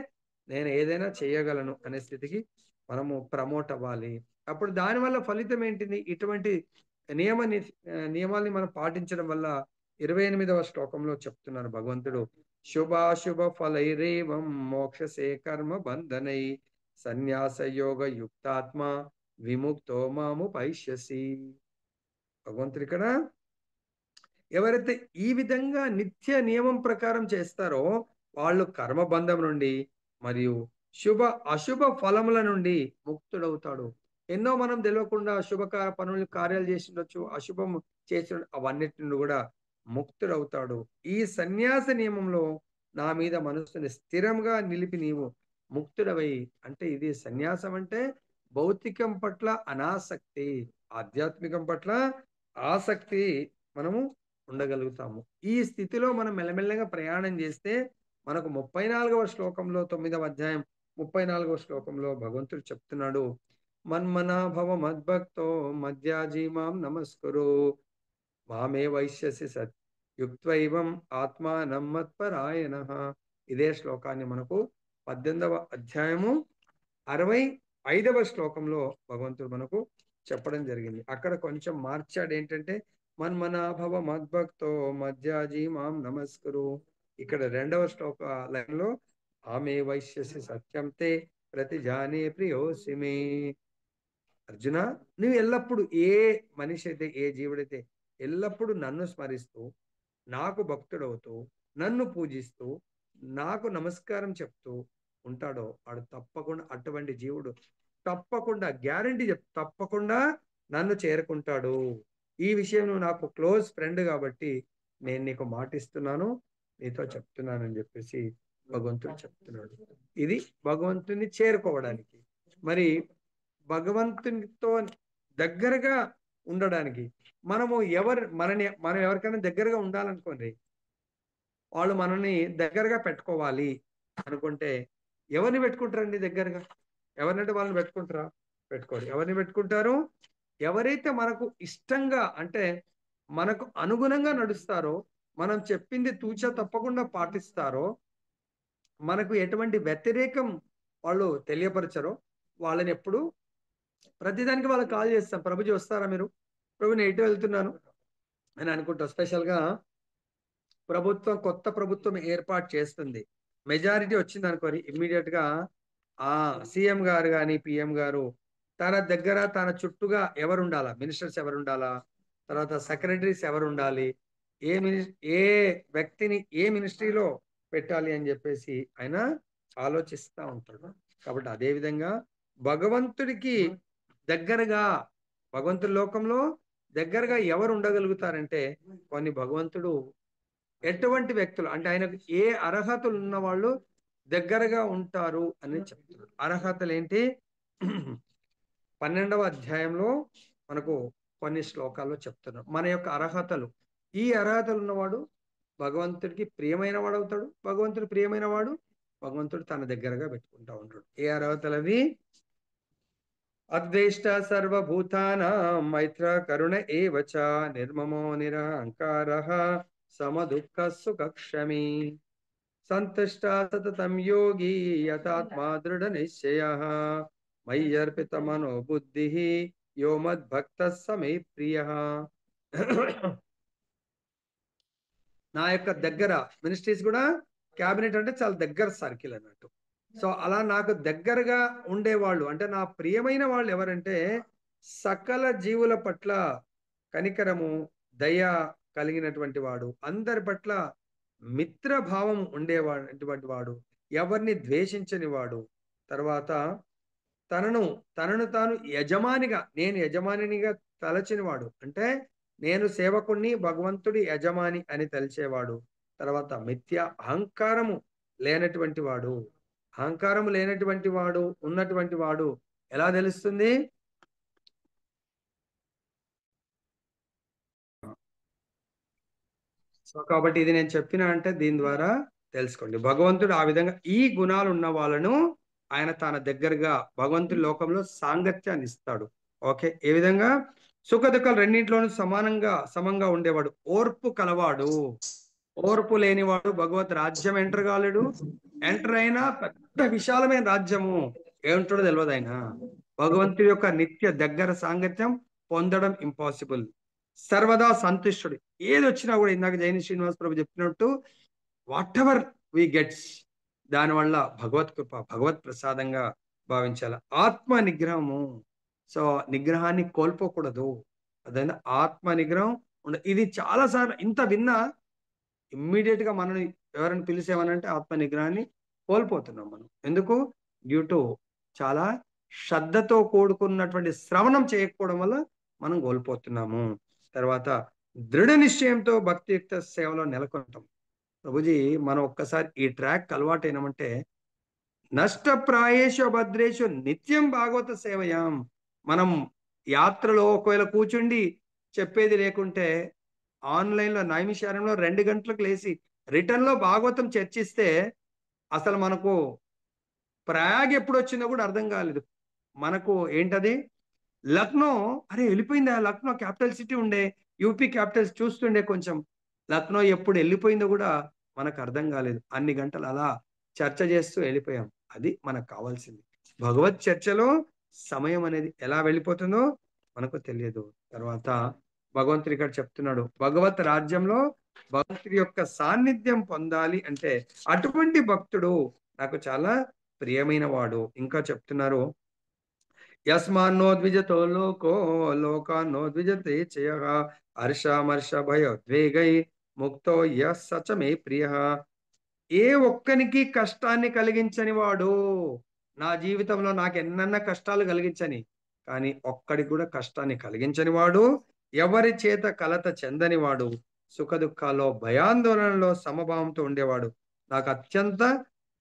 నేను ఏదైనా చేయగలను అనే స్థితికి మనము ప్రమోట్ అవ్వాలి. అప్పుడు దానివల్ల ఫలితం ఏంటిది, ఇటువంటి నియమాల్ని మనం పాటించడం వల్ల 28వ శ్లోకంలో చెప్తున్నారు భగవంతుడు, శుభాశుభ ఫలైరేవం మోక్షసే కర్మ బంధనై సన్యాస యోగ యుక్తాత్మ విముక్తో మాము పైష్యసి. భగవంతుడు ఇక్కడ ఎవరైతే ఈ విధంగా నిత్య నియమం ప్రకారం చేస్తారో వాళ్ళు కర్మబంధం నుండి మరియు శుభ అశుభ ఫలముల నుండి ముక్తుడవుతాడు. ఎన్నో మనం తెలియకుండా శుభకార పనులు కార్యాలు చేసిండొచ్చు, అశుభం చేసి అవన్నిటి నుండి కూడా ముక్తుడవుతాడు. ఈ సన్యాస నియమంలో నా మీద మనస్సుని స్థిరంగా నిలిపి నీవు ముక్తుడవై, అంటే ఇది సన్యాసం అంటే భౌతికం పట్ల అనాసక్తి, ఆధ్యాత్మికం పట్ల ఆసక్తి మనము ఉండగలుగుతాము. ఈ స్థితిలో మనం మెల్లమెల్లగా ప్రయాణం చేస్తే మనకు 34వ శ్లోకంలో 9వ అధ్యాయం 34వ శ్లోకంలో భగవంతుడు చెప్తున్నాడు, మన్మనాభవ మద్భక్తో మధ్యాజీ మాం నమస్కురు మామే వైశ్యసి సత్ యుక్త్వైవం ఆత్మానం మత్పరాయణ. ఇదే శ్లోకాన్ని మనకు 18వ అధ్యాయము 65వ శ్లోకంలో భగవంతుడు మనకు చెప్పడం జరిగింది. అక్కడ కొంచెం మార్చాడు, ఏంటంటే మన్మనాభవ మద్భక్తో మధ్యాజీ మాం నమస్కురు. ఇక్కడ 2వ శ్లోక లైన్లో ఆమె వైశ్యసి సత్యం తే ప్రతిజానే ప్రియోసిమే. అర్జున, నువ్వు ఎల్లప్పుడు ఏ మనిషి అయితే ఏ జీవుడైతే ఎల్లప్పుడూ నన్ను స్మరిస్తూ నాకు భక్తుడవుతూ నన్ను పూజిస్తూ నాకు నమస్కారం చెప్తూ ఉంటాడో వాడు తప్పకుండా, అటువంటి జీవుడు తప్పకుండా గ్యారంటీ తప్పకుండా నన్ను చేరుకుంటాడు. ఈ విషయం నువ్వు నాకు క్లోజ్ ఫ్రెండ్ కాబట్టి నేను నీకు మాటిస్తున్నాను, నీతో చెప్తున్నానని చెప్పేసి భగవంతుడు చెప్తున్నాడు. ఇది భగవంతుని చేరుకోవడానికి. మరి భగవంతునితో దగ్గరగా ఉండడానికి మనం ఎవరికైనా దగ్గరగా ఉండాలనుకోండి, వాళ్ళు మనల్ని దగ్గరగా పెట్టుకోవాలి అనుకుంటే ఎవరిని పెట్టుకుంటారండి దగ్గరగా? ఎవరినంటే వాళ్ళని పెట్టుకుంటారా? పెట్టుకోరు. ఎవరిని పెట్టుకుంటారు? ఎవరైతే మనకు ఇష్టంగా, అంటే మనకు అనుగుణంగా నడుస్తారో, మనం చెప్పింది తూచా తప్పకుండా పాటిస్తారో, మనకు ఎటువంటి వ్యతిరేకం వాళ్ళు తెలియపరచరో వాళ్ళని ఎప్పుడు ప్రతిదానికి వాళ్ళకి కాల్ చేస్తాం, ప్రభుజీ వస్తారా మీరు, ప్రభు నేను ఎటు వెళ్తున్నాను అని అనుకుంటాం. స్పెషల్గా కొత్త ప్రభుత్వం ఏర్పాటు చేస్తుంది, మెజారిటీ వచ్చింది అనుకోని ఇమ్మీడియట్ గా ఆ సీఎం గారు కానీ పిఎం గారు తన దగ్గర తన చుట్టూగా ఎవరు ఉండాలా, మినిస్టర్స్ ఎవరు ఉండాలా, తర్వాత సెక్రటరీస్ ఎవరు ఉండాలి, ఏ వ్యక్తిని ఏ మినిస్ట్రీలో పెట్టాలి అని చెప్పేసి ఆయన ఆలోచిస్తూ ఉంటాడు. కాబట్టి అదే విధంగా భగవంతుడికి దగ్గరగా, భగవంతుడి లోకంలో దగ్గరగా ఎవరు ఉండగలుగుతారంటే కొన్ని భగవంతుడు ఎటువంటి వ్యక్తులు, అంటే ఆయనకు ఏ అర్హతలు ఉన్న వాళ్ళు దగ్గరగా ఉంటారు అని చెప్తున్నారు. అర్హతలు ఏంటి? 12వ అధ్యాయంలో మనకు కొన్ని శ్లోకాల్లో చెప్తున్నారు మన యొక్క అర్హతలు. ఈ అర్హతలు ఉన్నవాడు భగవంతుడికి ప్రియమైన వాడు అవుతాడు, భగవంతుడు ప్రియమైన వాడు భగవంతుడు తన దగ్గరగా పెట్టుకుంటా ఉంటాడు. ఏ అర్హతలు అవి? అద్వేష్ట సర్వభూతానాం మైత్ర కరుణ ఏవచ నిర్మమో నిరహంకారః సమదుఃఖ సుఖక్షమి సంతుష్ట సతతం యోగి యథాత్మా దృఢ నిశ్చయః మయ్యర్పిత మనో బుద్ధి యో మద్భక్త సమే ప్రియః. నా యొక్క దగ్గర మినిస్ట్రీస్ కూడా, క్యాబినెట్ అంటే చాలా దగ్గర సర్కిల్ అన్నట్టు. సో అలా నాకు దగ్గరగా ఉండేవాళ్ళు అంటే నా ప్రియమైన వాళ్ళు ఎవరంటే సకల జీవుల పట్ల కనికరము, దయ, కలిగినటువంటి వాడు, అందరి పట్ల మిత్రభావం ఉండేవాడు వాడు, ఎవరిని ద్వేషించని వాడు. తర్వాత తనను తనను తాను యజమానిగా, నేను యజమానినిగా తలచినవాడు. అంటే నేను సేవకుణ్ణి, భగవంతుడి యజమాని అని తలిచేవాడు. తర్వాత మిథ్య అహంకారము లేనటువంటి వాడు. అహంకారము లేనటువంటి వాడు, ఉన్నటువంటి వాడు ఎలా తెలుస్తుంది? సో కాబట్టి ఇది నేను చెప్పిన అంటే దీని ద్వారా తెలుసుకోండి. భగవంతుడు ఆ విధంగా ఈ గుణాలు ఉన్న వాళ్ళను ఆయన తన దగ్గరగా భగవంతుడి లోకంలో సాంగత్యాన్ని ఇస్తాడు. ఓకే. ఏ విధంగా? సుఖ దుఃఖాలు రెండింటిలోనూ సమంగా ఉండేవాడు. ఓర్పు కలవాడు. ఓర్పు లేనివాడు భగవత్ రాజ్యం ఎంటర్ కాలేడు. ఎంటర్ అయినా పెద్ద విశాలమైన రాజ్యము ఏముంటాడో తెలియదు ఆయన. భగవంతుడి యొక్క నిత్య దగ్గర సాంగత్యం పొందడం ఇంపాసిబుల్. సర్వదా సంతుష్టుడు. ఏది వచ్చినా కూడా ఇందాక జైని శ్రీనివాస్ ప్రభు చెప్పినట్టు వాట్ ఎవర్ వి గెట్స్ దానివల్ల భగవత్ కృప, భగవత్ ప్రసాదంగా భావించాలి. ఆత్మ నిగ్రహము. సో నిగ్రహాన్ని కోల్పోకూడదు. అదైనా ఆత్మ నిగ్రహం ఇది చాలా సార్లు ఇంత విన్నా ఇమ్మీడియట్ గా మనని ఎవరైనా పిలిచేమనంటే ఆత్మ నిగ్రహాన్ని కోల్పోతున్నాం మనం. ఎందుకు? డ్యూ టు చాలా శ్రద్ధతో కూడుకున్నటువంటి శ్రవణం చేయకపోవడం వల్ల మనం కోల్పోతున్నాము. తర్వాత దృఢ నిశ్చయంతో భక్తియుక్త సేవలో నెలకొంటాం. ప్రభుజీ మనం ఒక్కసారి ఈ ట్రాక్ అలవాటైనామంటే నష్టప్రాయేషు భద్రేషు నిత్యం భాగవత సేవయాం. మనం యాత్రలో ఒకవేళ కూర్చుండి చెప్పేది లేకుంటే ఆన్లైన్లో నైమిషారంలో 2 గంటలకు లేచి రిటర్న్ లో భాగవతం చర్చిస్తే అసలు మనకు ప్రయాగ్ ఎప్పుడు వచ్చిందో కూడా అర్థం కాలేదు. మనకు ఏంటది? లక్నో, అరే వెళ్ళిపోయిందా? లక్నో క్యాపిటల్ సిటీ ఉండే, యూపీ క్యాపిటల్స్ చూస్తుండే కొంచెం. లక్నో ఎప్పుడు వెళ్ళిపోయిందో కూడా మనకు అర్థం కాలేదు. అన్ని గంటలు అలా చర్చ చేస్తూ వెళ్ళిపోయాం. అది మనకు కావాల్సింది. భగవత్ చర్చలో సమయం అనేది ఎలా వెళ్ళిపోతుందో మనకు తెలియదు. తర్వాత భగవంతుడు ఇక్కడ చెప్తున్నాడు, భగవత్ రాజ్యంలో భగవంతుడి యొక్క సాన్నిధ్యం పొందాలి అంటే అటువంటి భక్తుడు నాకు చాలా ప్రియమైన వాడు. ఇంకా చెప్తున్నారు, యస్మాన్నోద్విజతో లోకో లోకాన్నోద్విజతే చయః హర్షమర్ష భయోద్వేగై ముక్తో యస్ సచమే ప్రియ. ఏ ఒక్కనికి కష్టాన్ని కలిగించని వాడు, నా జీవితంలో నాకు ఎన్నన్నా కష్టాలు కలిగించని, కానీ ఒక్కడికి కూడా కష్టాన్ని కలిగించని వాడు, ఎవరి చేత కలత చెందని వాడు, సుఖ దుఃఖాల్లో భయాందోళనలో సమభావంతో ఉండేవాడు నాకు అత్యంత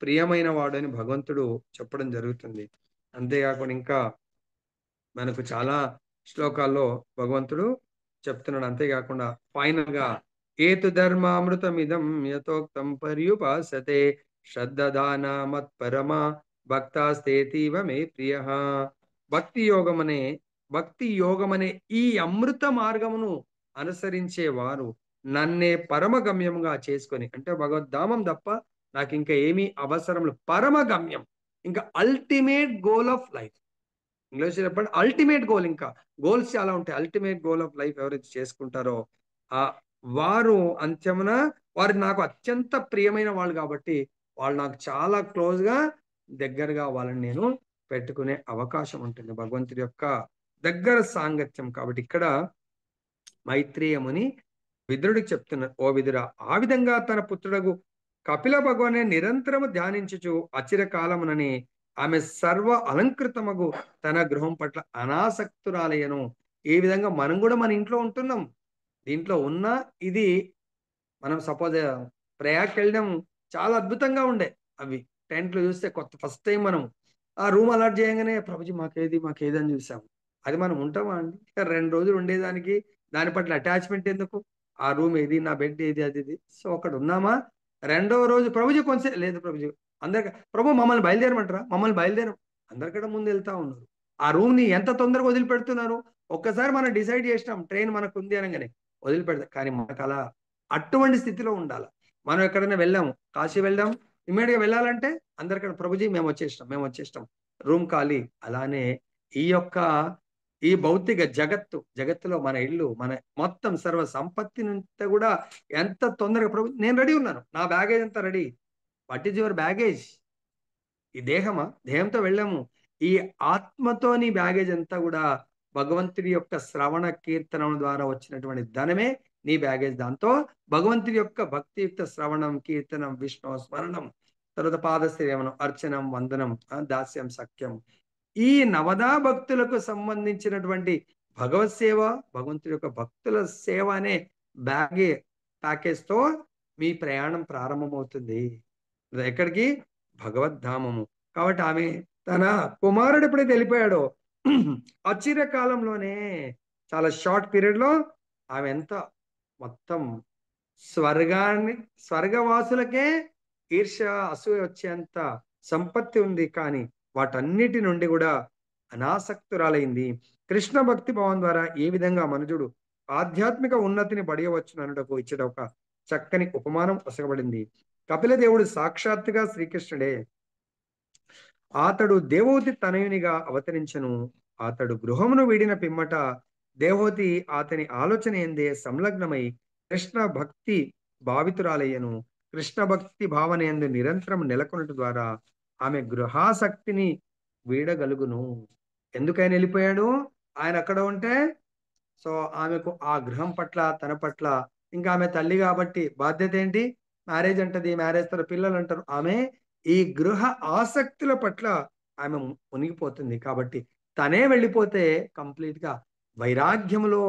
ప్రియమైన వాడు అని భగవంతుడు చెప్పడం జరుగుతుంది. అంతేకాకుండా ఇంకా మనకు చాలా శ్లోకాల్లో భగవంతుడు చెప్తున్నాడు. అంతేకాకుండా ఫైనల్ గా ఏతు ధర్మామృతమిదం యథోక్తం పర్యుపాసతే శ్రద్ధదాన మత్పరమ భక్తాస్తేతీవ మే ప్రియ. భక్తి యోగం అనే భక్తి యోగం అనే ఈ అమృత మార్గమును అనుసరించే వారు నన్నే పరమ గమ్యంగా చేసుకొని, అంటే భగవద్ధామం తప్ప నాకు ఇంకా ఏమీ అవసరం లేదు. పరమ గమ్యం, ఇంకా ultimate goal of life. English చెప్పండి, అల్టిమేట్ గోల్. ఇంకా గోల్స్ చాలా ఉంటాయి. అల్టిమేట్ గోల్ ఆఫ్ లైఫ్ ఎవరైతే చేసుకుంటారో ఆ వారు అంత్యమున వారు నాకు అత్యంత ప్రియమైన వాళ్ళు కాబట్టి వాళ్ళు నాకు చాలా క్లోజ్ గా దగ్గరగా వాళ్ళని నేను పెట్టుకునే అవకాశం ఉంటుంది భగవంతుడి యొక్క దగ్గర సాంగత్యం. కాబట్టి ఇక్కడ మైత్రేయముని విదురుడికి చెప్తున్నారు, ఓ విదురా, ఆ విధంగా తన పుత్రుడగు కపిల భగవాన్ని నిరంతరము ధ్యానించుచు అచిర కాలమునని ఆమె సర్వ అలంకృతమగు తన గృహం పట్ల అనాసక్తురాలయను. ఈ విధంగా మనం కూడా మన ఇంట్లో ఉంటున్నాం. దీంట్లో ఉన్న ఇది మనం సపోజ్ ప్రయాగ్కి వెళ్ళడం చాలా అద్భుతంగా ఉండే. అవి టెంట్లు చూస్తే కొత్త ఫస్ట్ టైం మనం ఆ రూమ్ అలాట్ చేయగానే ప్రభుజీ మాకేది అని చూసాం. అది మనం ఉంటామా అండి? 2 రోజులు ఉండేదానికి దాని పట్ల అటాచ్మెంట్ ఎందుకు? ఆ రూమ్ ఏది, నా బెడ్ ఏది, అది ఇది. సో అక్కడ ఉన్నామా? 2వ రోజు ప్రభుజీ కొంచెం లేదు ప్రభుజీ, అందరికి ప్రభు మమ్మల్ని బయలుదేరమంటారా, మమ్మల్ని బయలుదేరం, అందరికంటే ముందు వెళ్తా ఉన్నారు. ఆ రూమ్ ని ఎంత తొందరగా వదిలిపెడుతున్నారు? ఒక్కసారి మనం డిసైడ్ చేసినాం ట్రైన్ మనకు ఉంది అనగానే వదిలిపెడతాం. కానీ మనకు అలా అటువంటి స్థితిలో ఉండాలి. మనం ఎక్కడైనా వెళ్ళాము, కాశీ వెళ్దాం, ఇమ్మీడియట్ గా వెళ్ళాలంటే అందరికన్నా ప్రభుజీ మేము వచ్చేస్తాం, రూమ్ ఖాళీ. అలానే ఈ యొక్క ఈ భౌతిక జగత్తులో మన ఇల్లు, మన మొత్తం సర్వ సంపత్తి నుంచి కూడా ఎంత తొందరగా ప్రభు నేను రెడీ ఉన్నాను, నా బ్యాగేజ్ అంతా ready. What is your baggage? ఈ దేహమా? దేహంతో వెళ్ళాము. ఈ ఆత్మతోని బ్యాగేజ్ అంతా కూడా భగవంతుడి యొక్క శ్రవణ కీర్తనం ద్వారా వచ్చినటువంటి ధనమే నీ బ్యాగేజ్. దాంతో భగవంతుడి యొక్క భక్తియుక్త శ్రవణం, కీర్తనం, విష్ణు స్మరణం, తర్వాత పాదసేవనం, అర్చనం, వందనం, దాస్యం, సఖ్యం, ఈ నవదా భక్తులకు సంబంధించినటువంటి భగవత్ సేవ, భగవంతుడి యొక్క భక్తుల సేవ అనే బ్యాగే ప్యాకేజ్ తో మీ ప్రయాణం ప్రారంభమవుతుంది. ఎక్కడికి? భగవద్ధామము. కాబట్టి ఆమె తన కుమారుడు ఎప్పుడైతే వెళ్ళిపోయాడో అచిర కాలంలోనే, చాలా షార్ట్ పీరియడ్ లో ఆమె ఎంత మొత్తం స్వర్గవాసులకే ఈర్ష్య, అసూయ వచ్చేంత సంపత్తి ఉంది. కానీ వాటన్నిటి నుండి కూడా అనాసక్తురాలైంది. కృష్ణ భక్తి భావం ద్వారా ఏ విధంగా మనుజుడు ఆధ్యాత్మిక ఉన్నతిని పడియవచ్చును అనుటకు ఇచ్చట ఒక చక్కని ఉపమానం ఒసగబడింది. కపిల దేవుడు సాక్షాత్తుగా శ్రీకృష్ణుడే. అతడు దేవహూతి తనయునిగా అవతరించను. అతడు గృహమును వీడిన పిమ్మట దేవహూతి అతని ఆలోచన ఎందే సంలగ్నమై కృష్ణ భక్తి భావితురాలయ్యను. కృష్ణ భక్తి భావన ఎందు నిరంతరం నెలకొనట ద్వారా ఆమె గృహాసక్తిని వీడగలుగును. ఎందుకైనా వెళ్ళిపోయాడు? ఆయన అక్కడ ఉంటే సో ఆమెకు ఆ గృహం పట్ల, తన పట్ల, ఇంకా ఆమె తల్లి కాబట్టి బాధ్యత ఏంటి? మ్యారేజ్ అంటది, మ్యారేజ్ తర్వాత పిల్లలు అంటారు. ఆమె ఈ గృహ ఆసక్తుల పట్ల ఆమె మునిగిపోతుంది. కాబట్టి తనే వెళ్ళిపోతే కంప్లీట్ గా వైరాగ్యములో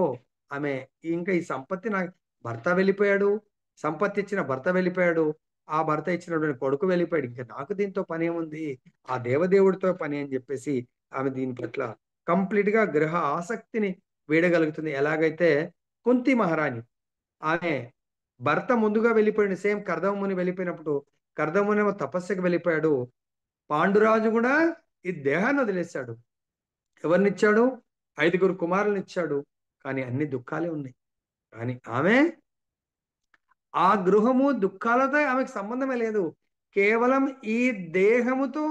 ఆమె, ఇంకా ఈ సంపత్తి నాకు, భర్త వెళ్ళిపోయాడు, సంపత్తి ఇచ్చిన భర్త వెళ్ళిపోయాడు, ఆ భర్త ఇచ్చినటువంటి కొడుకు వెళ్ళిపోయాడు, ఇంకా నాకు దీంతో పని ఏముంది, ఆ దేవదేవుడితో పని అని చెప్పేసి ఆమె దీని పట్ల కంప్లీట్ గా గృహ ఆసక్తిని వీడగలుగుతుంది. ఎలాగైతే కుంతి మహారాణి, ఆమె భర్త ముందుగా వెళ్ళిపోయిన సేమ్ కర్దముని వెళ్ళిపోయినప్పుడు, కర్దముని తపస్సుకి వెళ్ళిపోయాడు, పాండురాజు కూడా ఈ దేహాన్ని వదిలేశాడు. ఎవరినిచ్చాడు? 5 కుమారులను ఇచ్చాడు. కానీ అన్ని దుఃఖాలే ఉన్నాయి. కానీ ఆమె ఆ గృహము దుఃఖాలతో ఆమెకు సంబంధమే లేదు. కేవలం ఈ దేహముతో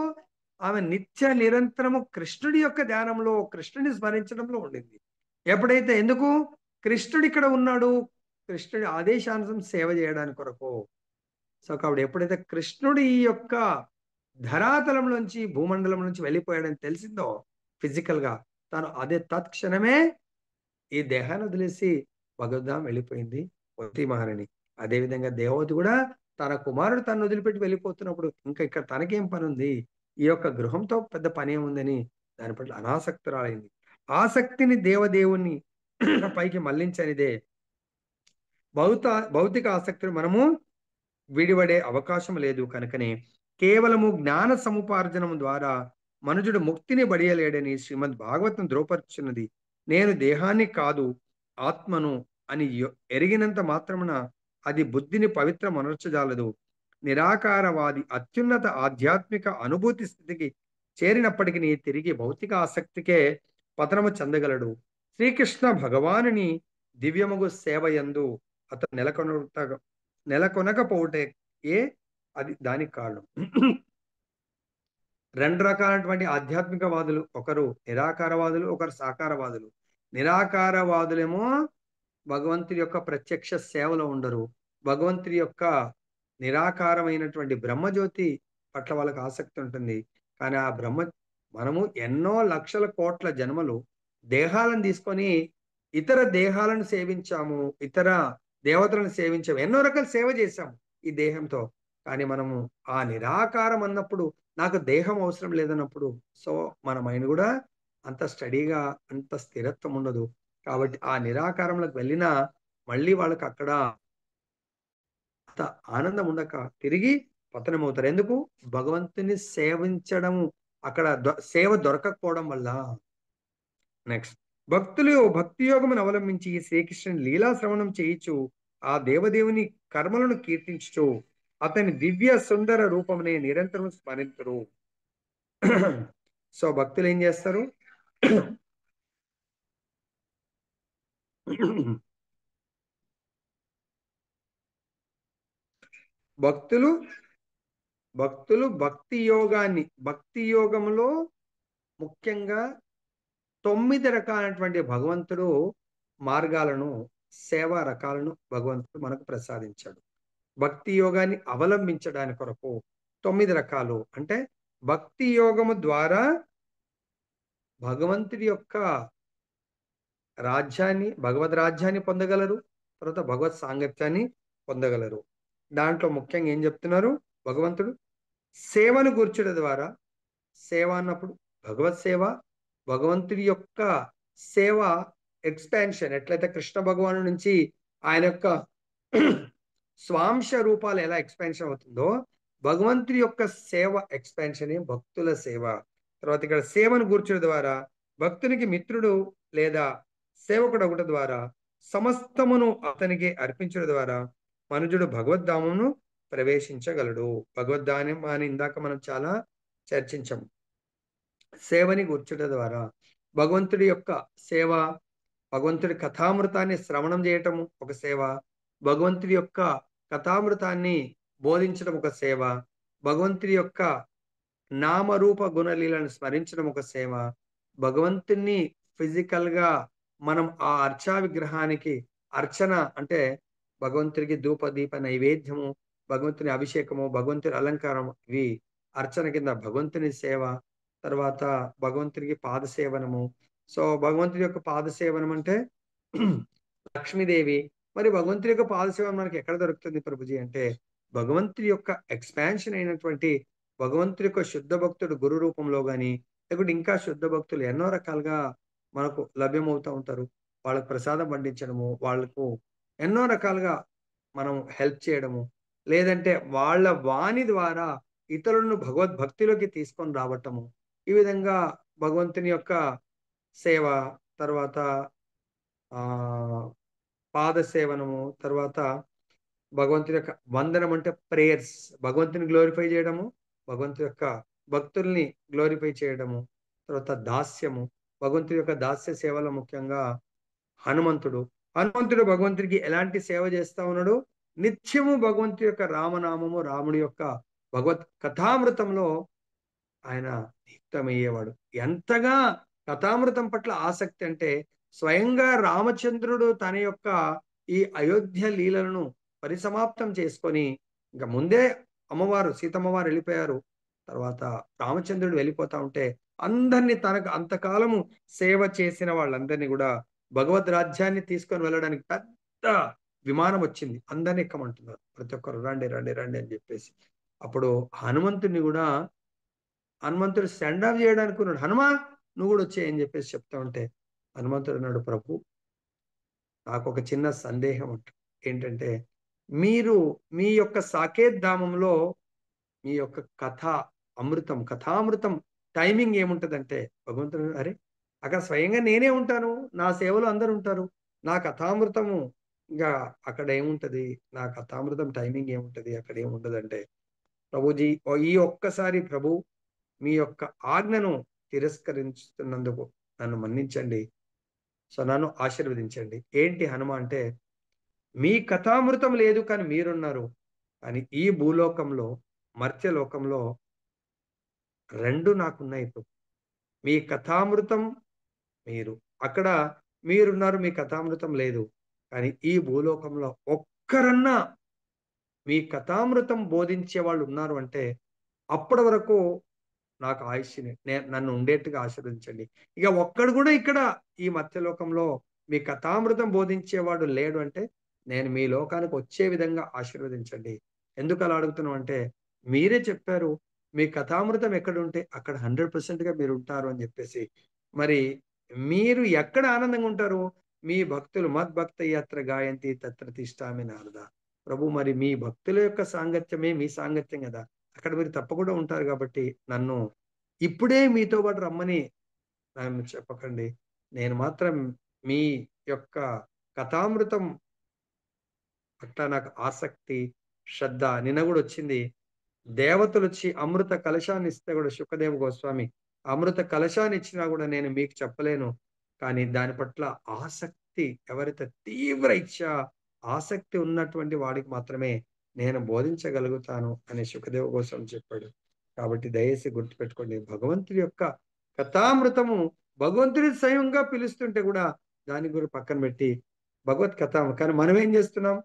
ఆమె నిత్య నిరంతరము కృష్ణుడి యొక్క ధ్యానంలో, కృష్ణుని స్మరించడంలో ఉండింది. ఎప్పుడైతే, ఎందుకు? కృష్ణుడు ఇక్కడ ఉన్నాడు, కృష్ణుడి ఆదేశానుసారం సేవ చేయడానికి కొరకు. సో కాబట్టి ఎప్పుడైతే కృష్ణుడు ఈ యొక్క ధరాతలంలోంచి, భూమండలం నుంచి వెళ్ళిపోయాడని తెలిసిందో ఫిజికల్ గా, తను అదే తత్క్షణమే ఈ దేహాన్ని వదిలేసి భగవద్ధాం వెళ్ళిపోయింది కుంతి మహారాణి. అదేవిధంగా దేవత కూడా తన కుమారుడు తను వదిలిపెట్టి వెళ్ళిపోతున్నప్పుడు ఇంకా ఇక్కడ తనకేం పని ఉంది, ఈ యొక్క గృహంతో పెద్ద పని ఏముందని దాని పట్ల అనాసక్తురాలైంది. ఆసక్తిని దేవదేవుని పైకి మళ్లించనిదే భౌతిక ఆసక్తిని మనము విడివడే అవకాశం లేదు. కనుకనే కేవలము జ్ఞాన సముపార్జనం ద్వారా మనుజుడు ముక్తిని బడియలేడని శ్రీమద్ భాగవతం ధ్రువపరుచున్నది. నేను దేహాన్ని కాదు ఆత్మను అని ఎరిగినంత మాత్రమున అది బుద్ధిని పవిత్రమనర్చజాలదు. నిరాకారవాది అత్యున్నత ఆధ్యాత్మిక అనుభూతి స్థితికి చేరినప్పటికీ తిరిగి భౌతిక ఆసక్తికే పతనము చెందగలడు. శ్రీకృష్ణ భగవానుని దివ్యముగు సేవయందు అతను నెలకొనకపోవటే అది దానికి కారణం. 2 రకాలైనటువంటి ఆధ్యాత్మికవాదులు, ఒకరు నిరాకారవాదులు, ఒకరు సాకారవాదులు. నిరాకారవాదులేమో భగవంతుడి యొక్క ప్రత్యక్ష సేవలో ఉండరు. భగవంతుడి యొక్క నిరాకారమైనటువంటి బ్రహ్మజ్యోతి పట్ల వాళ్ళకి ఆసక్తి ఉంటుంది. కానీ ఆ మనము ఎన్నో లక్షల కోట్ల జన్మలు దేహాలను తీసుకొని ఇతర దేహాలను సేవించాము, ఇతర దేవతలను సేవించాము, ఎన్నో రకాల సేవ చేశాము ఈ దేహంతో. కానీ మనము ఆ నిరాకారం అన్నప్పుడు, నాకు దేహం అవసరం లేదన్నప్పుడు, సో మన మైండ్ కూడా అంత స్టడీగా, అంత స్థిరత్వం ఉండదు. కాబట్టి ఆ నిరాకారంలోకి వెళ్ళినా మళ్ళీ వాళ్ళకి అక్కడ అంత ఆనందం ఉండక తిరిగి పతనమవుతారు. ఎందుకు? భగవంతుని సేవించడం అక్కడ సేవ దొరకకపోవడం వల్ల. నెక్స్ట్, భక్తులు భక్తి యోగమును అవలంబించి శ్రీకృష్ణుని లీలా శ్రవణం చేయించు ఆ దేవదేవుని కర్మలను కీర్తించు అతని దివ్య సుందర రూపమునే నిరంతరం స్మరించరు. సో భక్తులు ఏం చేస్తారు? భక్తులు భక్తి యోగంలో ముఖ్యంగా 9 రకాలైనటువంటి భగవంతుడు మార్గాలను, సేవా రకాలను భగవంతుడు మనకు ప్రసాదించాడు. భక్తి యోగాన్ని అవలంబించడానికి కొరకు 9 రకాలు. అంటే భక్తి యోగము ద్వారా భగవంతుడి యొక్క రాజ్యాన్ని, భగవద్ రాజ్యాన్ని పొందగలరు. తర్వాత భగవత్ సాంగత్యాన్ని పొందగలరు. దాంట్లో ముఖ్యంగా ఏం చెప్తున్నారు భగవంతుడు? సేవను గూర్చడం ద్వారా, సేవ అన్నప్పుడు భగవత్ సేవ, భగవంతుడి యొక్క సేవ ఎక్స్పాన్షన్ ఎట్లయితే కృష్ణ భగవాను నుంచి ఆయన యొక్క స్వాంశ రూపాలు ఎలా ఎక్స్పాన్షన్ అవుతుందో, భగవంతుడి యొక్క సేవ ఎక్స్పాన్షన్ భక్తుల సేవ. తర్వాత ఇక్కడ సేవను గూర్చడం ద్వారా భక్తునికి మిత్రుడు లేదా సేవకుడు ఒకటి ద్వారా సమస్తమును అతనికి అర్పించడం ద్వారా మనుజుడు భగవద్ధామమును ప్రవేశించగలడు. భగవద్ధానం అని ఇందాక మనం చాలా చర్చించాం. సేవని గూర్చుట ద్వారా భగవంతుడి యొక్క సేవ, భగవంతుడి కథామృతాన్ని శ్రవణం చేయటము ఒక సేవ, భగవంతుడి యొక్క కథామృతాన్ని బోధించడం ఒక సేవ, భగవంతుడి యొక్క నామరూప గుణలీలను స్మరించడం ఒక సేవ, భగవంతుణ్ణి ఫిజికల్గా మనం ఆ అర్చా విగ్రహానికి అర్చన అంటే భగవంతుడికి ధూప దీప నైవేద్యము, భగవంతుని అభిషేకము, భగవంతుని అలంకారం, ఇవి అర్చన కింద భగవంతుని సేవ. తర్వాత భగవంతుడికి పాద సేవనము. సో భగవంతుడి యొక్క పాద సేవనం అంటే లక్ష్మీదేవి. మరి భగవంతుడి యొక్క పాద సేవ మనకి ఎక్కడ దొరుకుతుంది ప్రభుజీ అంటే, భగవంతుడి యొక్క ఎక్స్పాన్షన్ అయినటువంటి భగవంతుడి యొక్క శుద్ధ భక్తుడు గురు రూపంలో కానీ, లేకుంటే ఇంకా శుద్ధ భక్తులు ఎన్నో రకాలుగా మనకు లభ్యమవుతూ ఉంటారు. వాళ్ళకు ప్రసాదం పండించడము, వాళ్ళకు ఎన్నో రకాలుగా మనం హెల్ప్ చేయడము, లేదంటే వాళ్ళ వాణి ద్వారా ఇతరులను భగవద్భక్తిలోకి తీసుకొని రావటము, ఈ విధంగా భగవంతుని యొక్క సేవ. తర్వాత ఆ పాద సేవనము, తర్వాత భగవంతుని యొక్క వందనం అంటే ప్రేయర్స్, భగవంతుని గ్లోరిఫై చేయడము, భగవంతుని యొక్క భక్తుల్ని గ్లోరిఫై చేయడము. తర్వాత దాస్యము, భగవంతుని యొక్క దాస్య సేవలో ముఖ్యంగా హనుమంతుడు. హనుమంతుడు భగవంతుడికి ఎలాంటి సేవ చేస్తా ఉన్నాడు? నిత్యము భగవంతుడి యొక్క రామనామము, రాముడి యొక్క భగవత్ కథామృతంలో ఆయన నియుక్తమయ్యేవాడు. ఎంతగా కథామృతం పట్ల ఆసక్తి అంటే, స్వయంగా రామచంద్రుడు తన యొక్క ఈ అయోధ్య లీలలను పరిసమాప్తం చేసుకొని, ఇంకా ముందే అమ్మవారు సీతమ్మవారు వెళ్ళిపోయారు. తర్వాత రామచంద్రుడు వెళ్ళిపోతా ఉంటే అందరినీ తనకు అంతకాలము సేవ చేసిన వాళ్ళందరినీ కూడా భగవద్ రాజ్యాన్ని తీసుకొని వెళ్ళడానికి పెద్ద విమానం వచ్చింది. అందరినీ ఎక్కమంటున్నారు. ప్రతి ఒక్కరు రండి రండి రండి అని చెప్పేసి. అప్పుడు హనుమంతుడిని కూడా హనుమంతుడు సెండ్ ఆఫ్ చేయడానికి ఉన్నాడు. హనుమా నువ్వు కూడా వచ్చే అని చెప్పేసి చెప్తా ఉంటే హనుమంతుడు అన్నాడు, ప్రభు నాకు ఒక చిన్న సందేహం ఉంటుంది. ఏంటంటే, మీరు మీ యొక్క సాకేత్ ధామంలో మీ యొక్క కథ అమృతం కథామృతం టైమింగ్ ఏముంటదంటే, భగవంతుడు అరే అక్కడ స్వయంగా నేనే ఉంటాను, నా సేవలో అందరు ఉంటారు, నా కథామృతము ఇంకా అక్కడ ఏముంటది, నా కథామృతం టైమింగ్ ఏముంటది, అక్కడ ఏముంటదంటే, ప్రభుజీ ఈ ఒక్కసారి ప్రభు మీ యొక్క ఆజ్ఞను తిరస్కరించుతున్నందుకు నన్ను మన్నించండి. సో నన్ను ఆశీర్వదించండి. ఏంటి హనుమ అంటే, మీ కథామృతం లేదు కానీ మీరున్నారు. కానీ ఈ భూలోకంలో మర్త్యలోకంలో రెండు నాకున్నాయి ఇప్పుడు. మీ కథామృతం మీరు, అక్కడ మీరున్నారు, మీ కథామృతం లేదు. కానీ ఈ భూలోకంలో ఒక్కరన్నా మీ కథామృతం బోధించే వాళ్ళు ఉన్నారు అంటే, అప్పటి వరకు నాకు ఆయుష్ని నన్ను ఉండేట్టుగా ఆశీర్వదించండి. ఇక ఒక్కడు కూడా ఇక్కడ ఈ మత్స్యలోకంలో మీ కథామృతం బోధించేవాడు లేడు అంటే, నేను మీ లోకానికి వచ్చే విధంగా ఆశీర్వదించండి. ఎందుకు అలా అడుగుతున్నాం అంటే, మీరే చెప్పారు మీ కథామృతం ఎక్కడుంటే అక్కడ 100%గా మీరు ఉంటారు అని చెప్పేసి. మరి మీరు ఎక్కడ ఆనందంగా ఉంటారు? మీ భక్తులు మద్భక్త యాత్ర గాయంతి తత్ర తిష్టామి నారద. ప్రభు మరి మీ భక్తుల యొక్క సాంగత్యమే మీ సాంగత్యం కదా, అక్కడ మీరు తప్పకుండా ఉంటారు కాబట్టి నన్ను ఇప్పుడే మీతో పాటు రమ్మని నన్ను చెప్పకండి. నేను మాత్రం మీ యొక్క కథామృతం పట్ల నాకు ఆసక్తి, శ్రద్ధ. నిన్న కూడా వచ్చింది, దేవతలు వచ్చి అమృత కలశాన్ని ఇస్తే కూడా శుకదేవ గోస్వామి అమృత కలశాన్ని ఇచ్చినా కూడా నేను మీకు చెప్పలేను. కానీ దాని పట్ల ఆసక్తి ఎవరైతే తీవ్ర ఇచ్ఛ ఆసక్తి ఉన్నటువంటి వాడికి మాత్రమే నేను బోధించగలుగుతాను అని శుకదేవ గోస్వామి చెప్పాడు. కాబట్టి దయచేసి గుర్తుపెట్టుకోండి, భగవంతుడి యొక్క కథామృతము భగవంతుడి స్వయంగా పిలుస్తుంటే కూడా దాని గురించి పక్కన పెట్టి భగవత్ కథ. కానీ మనం ఏం చేస్తున్నాం?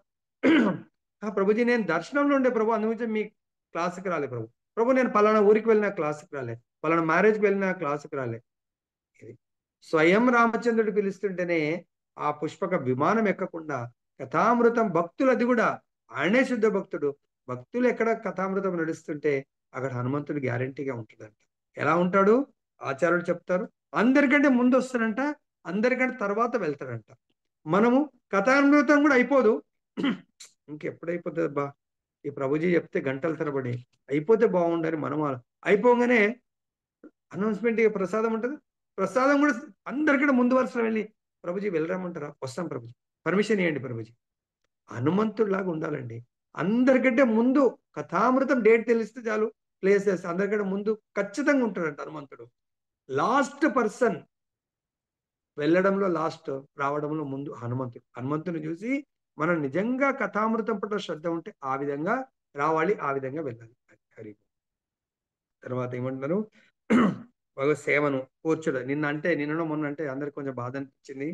ప్రభుజీ నేను దర్శనంలో ఉండే ప్రభు, అందుగురించి మీ క్లాస్కి రాలే ప్రభు. ప్రభు నేను పలానా ఊరికి వెళ్ళిన క్లాస్కి రాలే, పలానా మ్యారేజ్కి వెళ్ళిన క్లాస్కి రాలే. ఇది స్వయం రామచంద్రుడు పిలుస్తుంటేనే ఆ పుష్పక విమానం ఎక్కకుండా కథామృతం భక్తులు, అది కూడా ఆయనే శుద్ధ భక్తుడు. భక్తులు ఎక్కడ కథామృతం నడుస్తుంటే అక్కడ హనుమంతుడు గ్యారంటీగా ఉంటుందంట. ఎలా ఉంటాడు? ఆచార్యులు చెప్తారు, అందరికంటే ముందు వస్తాడంట, అందరికంటే తర్వాత వెళ్తాడంట. మనము కథామృతం కూడా అయిపోదు, ఇంకెప్పుడైపోతుంది బా, ఈ ప్రభుజీ చెప్తే గంటల తరబడి అయిపోతే బాగుండని మనం అయిపోగానే అనౌన్స్మెంట్ ప్రసాదం ఉంటుంది, ప్రసాదం కూడా అందరికంటే ముందు వరుసలో వెళ్ళి ప్రభుజీ వెళ్ళరామంటారా, వస్తాం ప్రభుజీ, పర్మిషన్ ఇవ్వండి ప్రభుజీ. హనుమంతుడిలాగా ఉండాలండి. అందరికంటే ముందు కథామృతం డేట్ తెలిస్తే చాలు, ప్లేసెస్ అందరికంటే ముందు ఖచ్చితంగా ఉంటాడంట హనుమంతుడు. లాస్ట్ పర్సన్ వెళ్ళడంలో లాస్ట్, రావడంలో ముందు హనుమంతుడు. హనుమంతుని చూసి మనం నిజంగా కథామృతం పట్ల శ్రద్ధ ఉంటే ఆ విధంగా రావాలి, ఆ విధంగా వెళ్ళాలి. హరి. తర్వాత ఏమంటున్నారు, భగవత్ సేవను కూర్చోడు. నిన్న మొన్న అంటే అందరికి కొంచెం బాధ అనిపించింది.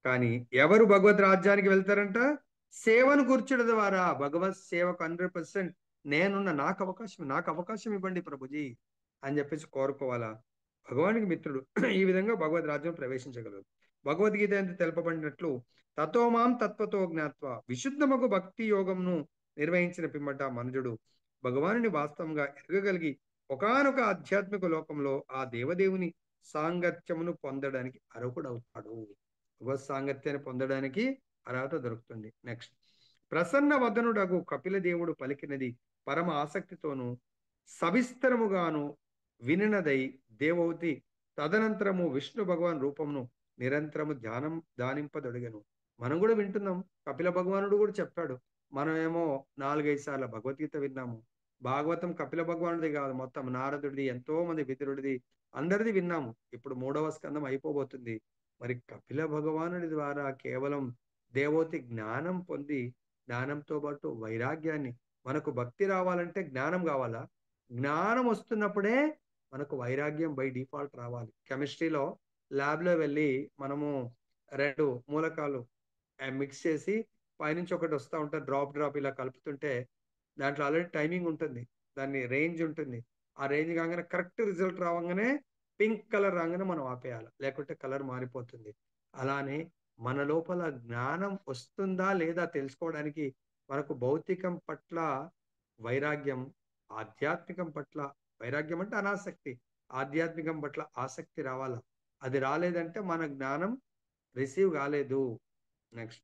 కానీ ఎవరు భగవత్ రాజ్యానికి వెళ్తారంట? సేవను కూర్చోడు ద్వారా. భగవత్ సేవకు 100% నేనున్న, నాకు అవకాశం ఇవ్వండి ప్రభుజీ అని చెప్పేసి కోరుకోవాలా. భగవానికి మిత్రుడు ఈ విధంగా భగవద్ రాజ్యం ప్రవేశించగలరు. భగవద్గీత ఎంత తెలుపబడినట్లు తత్వమాం తత్వతో జ్ఞాత్వ విశుద్ధమగు భక్తి యోగంను నిర్వహించిన పిమ్మట మనుజుడు భగవానుని వాస్తవంగా ఎరగగలిగి ఒకానొక ఆధ్యాత్మిక లోకంలో ఆ దేవదేవుని సాంగత్యమును పొందడానికి అర్హుడవుతాడు. భగవత్ సాంగత్యాన్ని పొందడానికి అర్హత దొరుకుతుంది. నెక్స్ట్, ప్రసన్న వదనుడగు కపిల దేవుడు పలికినది పరమ ఆసక్తితోనూ సవిస్తరముగాను వినినదై దేవవతి తదనంతరము విష్ణు భగవాన్ రూపమును నిరంతరము ధ్యానింపదొడిగను. మనం కూడా వింటున్నాం, కపిల భగవానుడు కూడా చెప్పాడు. మనమేమో 4-5 సార్లు భగవద్గీత విన్నాము. భాగవతం కపిల భగవానుడిది కాదు, మొత్తం నారదుడిది, ఎంతో మంది పితరుడిది, అందరిది విన్నాము. ఇప్పుడు 3వ స్కందం అయిపోబోతుంది. మరి కపిల భగవానుడి ద్వారా కేవలం దేవోతి జ్ఞానం పొంది, జ్ఞానంతో పాటు వైరాగ్యాన్ని, మనకు భక్తి రావాలంటే జ్ఞానం కావాలా, జ్ఞానం వస్తున్నప్పుడే మనకు వైరాగ్యం బై డిఫాల్ట్ రావాలి. కెమిస్ట్రీలో ల్యాబ్లో వెళ్ళి మనము 2 మూలకాలు మిక్స్ చేసి పైనుంచి ఒకటి వస్తూ ఉంటుంది, డ్రాప్ ఇలా కలుపుతుంటే దాంట్లో ఆల్రెడీ టైమింగ్ ఉంటుంది, దాన్ని రేంజ్ ఉంటుంది. ఆ రేంజ్ కాగానే కరెక్ట్ రిజల్ట్ రావంగానే పింక్ కలర్ రాగానే మనం ఆపేయాలి, లేకుంటే కలర్ మారిపోతుంది. అలానే మన లోపల జ్ఞానం వస్తుందా లేదా తెలుసుకోవడానికి మనకు భౌతికం పట్ల వైరాగ్యం, ఆధ్యాత్మికం పట్ల వైరాగ్యం అంటే అనాసక్తి, ఆధ్యాత్మికం పట్ల ఆసక్తి రావాలా. అది రాలేదంటే మన జ్ఞానం రిసీవ్ కాలేదు. నెక్స్ట్,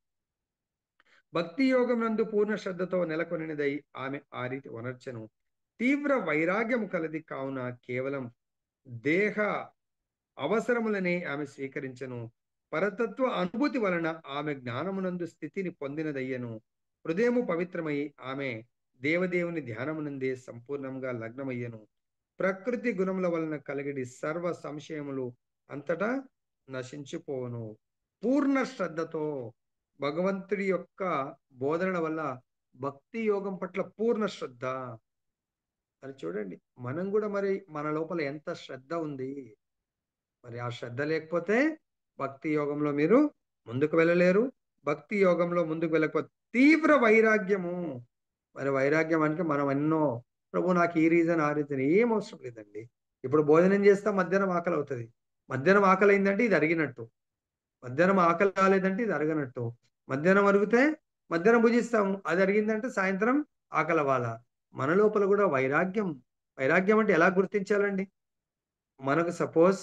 భక్తి యోగం నందు పూర్ణ శ్రద్ధతో నెలకొనినదై ఆమె ఆ రీతి వనర్చను. తీవ్ర వైరాగ్యము కలది కావున కేవలం దేహ అవసరములనే ఆమె స్వీకరించను. పరతత్వ అనుభూతి వలన ఆమె జ్ఞానమునందు స్థితిని పొందినదయ్యను. హృదయము పవిత్రమై ఆమె దేవదేవుని ధ్యానమునందే సంపూర్ణంగా లగ్నమయ్యను. ప్రకృతి గుణముల వలన కలిగిడి సర్వ సంశయములు అంతటా నశించిపోవును. పూర్ణ శ్రద్ధతో భగవంతుడి యొక్క బోధనల వల్ల భక్తి యోగం పట్ల పూర్ణ శ్రద్ధ. అది చూడండి, మనం కూడా మరి మన లోపల ఎంత శ్రద్ధ ఉంది. మరి ఆ శ్రద్ధ లేకపోతే భక్తి యోగంలో మీరు ముందుకు వెళ్ళలేరు. భక్తి యోగంలో ముందుకు వెళ్ళకపోతే తీవ్ర వైరాగ్యము. మరి వైరాగ్యం అంటే మనం ఎన్నో, ప్రభు నాకు ఈ రీజన్ ఆ రీజన్ ఏం అవసరం లేదండి. ఇప్పుడు భోజనం చేస్తా, మధ్యాహ్నం ఆకలి అవుతుంది. మధ్యాహ్నం ఆకలి అయిందంటే ఇది అరిగినట్టు, మధ్యాహ్నం ఆకలి కాలేదంటే ఇది అరగనట్టు. మధ్యాహ్నం అరిగితే మధ్యాహ్నం భుజిస్తాము, అది అరిగిందంటే సాయంత్రం ఆకలి అవ్వాలా. మన లోపల కూడా వైరాగ్యం, వైరాగ్యం అంటే ఎలా గుర్తించాలండి? మనకు సపోజ్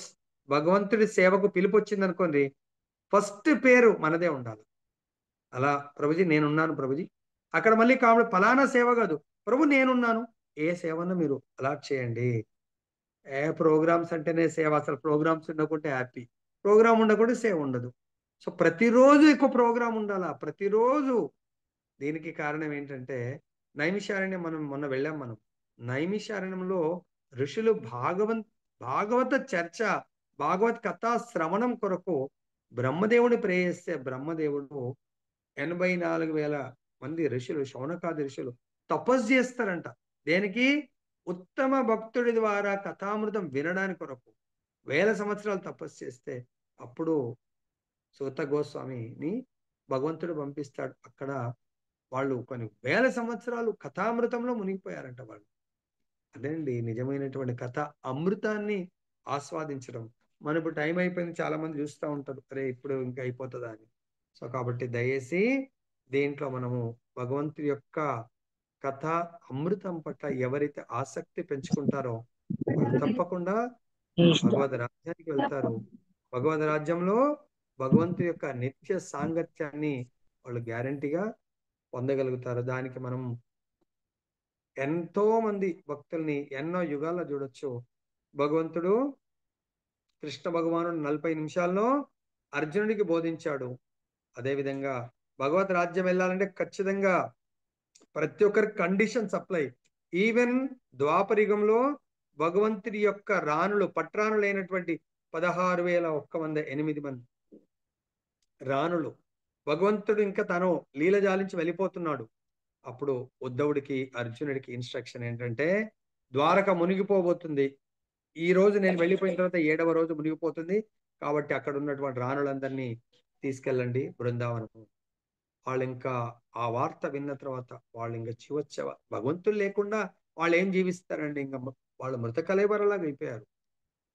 భగవంతుడి సేవకు పిలుపు వచ్చింది అనుకోండి, ఫస్ట్ పేరు మనదే ఉండాలి. అలా ప్రభుజీ నేనున్నాను ప్రభుజీ, అక్కడ మళ్ళీ కావాలి ఫలానా సేవ కాదు, ప్రభు నేనున్నాను. ఏ సేవను మీరు అలాట్ చేయండి. ప్రోగ్రామ్స్ అంటేనే సేవ, అసలు ప్రోగ్రామ్స్ ఉండకుంటే హ్యాపీ, ప్రోగ్రామ్ ఉండకుంటే సేవ ఉండదు. సో ప్రతిరోజు ఎక్కువ ప్రోగ్రామ్ ఉండాలా, ప్రతిరోజు. దీనికి కారణం ఏంటంటే నైమిషారణ్యం, మనం మొన్న వెళ్ళాం. మనం నైమిషారణ్యంలో ఋషులు భాగవత చర్చ, భాగవత్ కథా శ్రవణం కొరకు బ్రహ్మదేవుని ప్రేయస్తే బ్రహ్మదేవుడు 84,000 మంది ఋషులు, శౌనకాది ఋషులు తపస్సు చేస్తారంట. దేనికి? ఉత్తమ భక్తుడి ద్వారా కథామృతం వినడానికి కొరకు 1000 సంవత్సరాలు తపస్సు చేస్తే అప్పుడు సూత గోస్వామిని భగవంతుడు పంపిస్తాడు. అక్కడ వాళ్ళు కొన్ని 1000 సంవత్సరాలు కథామృతంలో మునిగిపోయారంట వాళ్ళు. అదేండి నిజమైనటువంటి కథ, అమృతాన్ని ఆస్వాదించడం. మన ఇప్పుడు టైం అయిపోయింది, చాలా మంది చూస్తూ ఉంటారు, అరే ఇప్పుడు ఇంకా అయిపోతుందా అని. సో కాబట్టి దయచేసి దీంట్లో మనము భగవంతుడి యొక్క కథ అమృతం పట్ల ఎవరైతే ఆసక్తి పెంచుకుంటారో వాళ్ళు తప్పకుండా భగవద్ రాజ్యానికి వెళ్తారు. భగవద్ రాజ్యంలో భగవంతుడి యొక్క నిత్య సాంగత్యాన్ని వాళ్ళు గ్యారంటీగా పొందగలుగుతారు. దానికి మనం ఎంతో మంది భక్తుల్ని ఎన్నో యుగాల్లో చూడొచ్చు. భగవంతుడు కృష్ణ భగవానుడు 40 నిమిషాల్లో అర్జునుడికి బోధించాడు. అదేవిధంగా భగవద్ రాజ్యం వెళ్ళాలంటే ఖచ్చితంగా ప్రతి ఒక్కరికి కండిషన్స్ అప్లై. ఈవెన్ ద్వాపరయుగంలో భగవంతుడి యొక్క రాణులు పట్రాణులైనటువంటి 16,108 మంది రాణులు, భగవంతుడు ఇంకా తను లీల జాలించి వెళ్ళిపోతున్నాడు. అప్పుడు ఉద్ధవుడికి అర్జునుడికి ఇన్స్ట్రక్షన్ ఏంటంటే, ద్వారక మునిగిపోబోతుంది, ఈ రోజు నేను వెళ్ళిపోయిన తర్వాత 7వ రోజు మునిగిపోతుంది, కాబట్టి అక్కడ ఉన్నటువంటి రాణులందరినీ తీసుకెళ్ళండి బృందావనము. వాళ్ళు ఇంకా ఆ వార్త విన్న తర్వాత వాళ్ళు ఇంకా చివచ్చవ భగవంతులు లేకుండా వాళ్ళు ఏం జీవిస్తారండి? ఇంకా వాళ్ళు మృత కళేబరలాగా అయిపోయారు.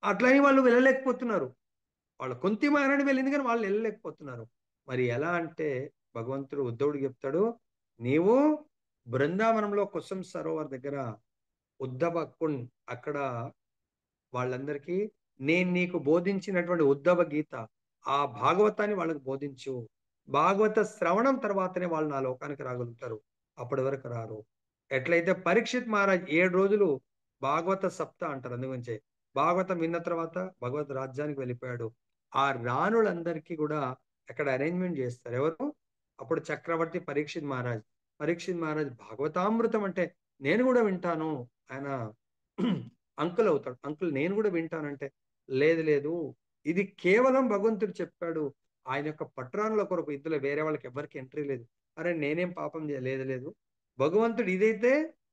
అట్లని వాళ్ళు వెళ్ళలేకపోతున్నారు. వాళ్ళు కుంతి మహారాణి వెళ్ళింది కానీ వాళ్ళు వెళ్ళలేకపోతున్నారు. మరి ఎలా అంటే భగవంతుడు ఉద్ధవుడికి చెప్తాడు, నీవు బృందావనంలో కుసుమ్ సరోవర్ దగ్గర ఉద్ధవ కుండ్ అక్కడ వాళ్ళందరికీ నేను నీకు బోధించినటువంటి ఉద్ధవ గీత ఆ భాగవతాన్ని వాళ్ళకి బోధించు. భాగవత శ్రవణం తర్వాతనే వాళ్ళు నా లోకానికి రాగలుగుతారు, అప్పటి వరకు రారు. ఎట్లయితే పరీక్షిత్ మహారాజ్ 7 రోజులు భాగవత సప్త అంటారు, అందుగురించే భాగవతం విన్న తర్వాత భగవత్ రాజ్యానికి వెళ్ళిపోయాడు. ఆ రాణులందరికీ కూడా అక్కడ అరేంజ్మెంట్ చేస్తారు. ఎవరు? అప్పుడు చక్రవర్తి పరీక్షిత్ మహారాజ్. పరీక్షిత్ మహారాజ్ భాగవతామృతం అంటే నేను కూడా వింటాను, ఆయన అంకుల్ అవుతాడు. అంకుల్ నేను కూడా వింటానంటే, లేదు లేదు, ఇది కేవలం భగవంతుడు చెప్పాడు, ఆయన యొక్క పట్రానుల కొరకు, ఇందులో వేరే వాళ్ళకి ఎవరికి ఎంట్రీ లేదు. అరే నేనేం పాపం చేయలేదు, లేదు, భగవంతుడు ఇదైతే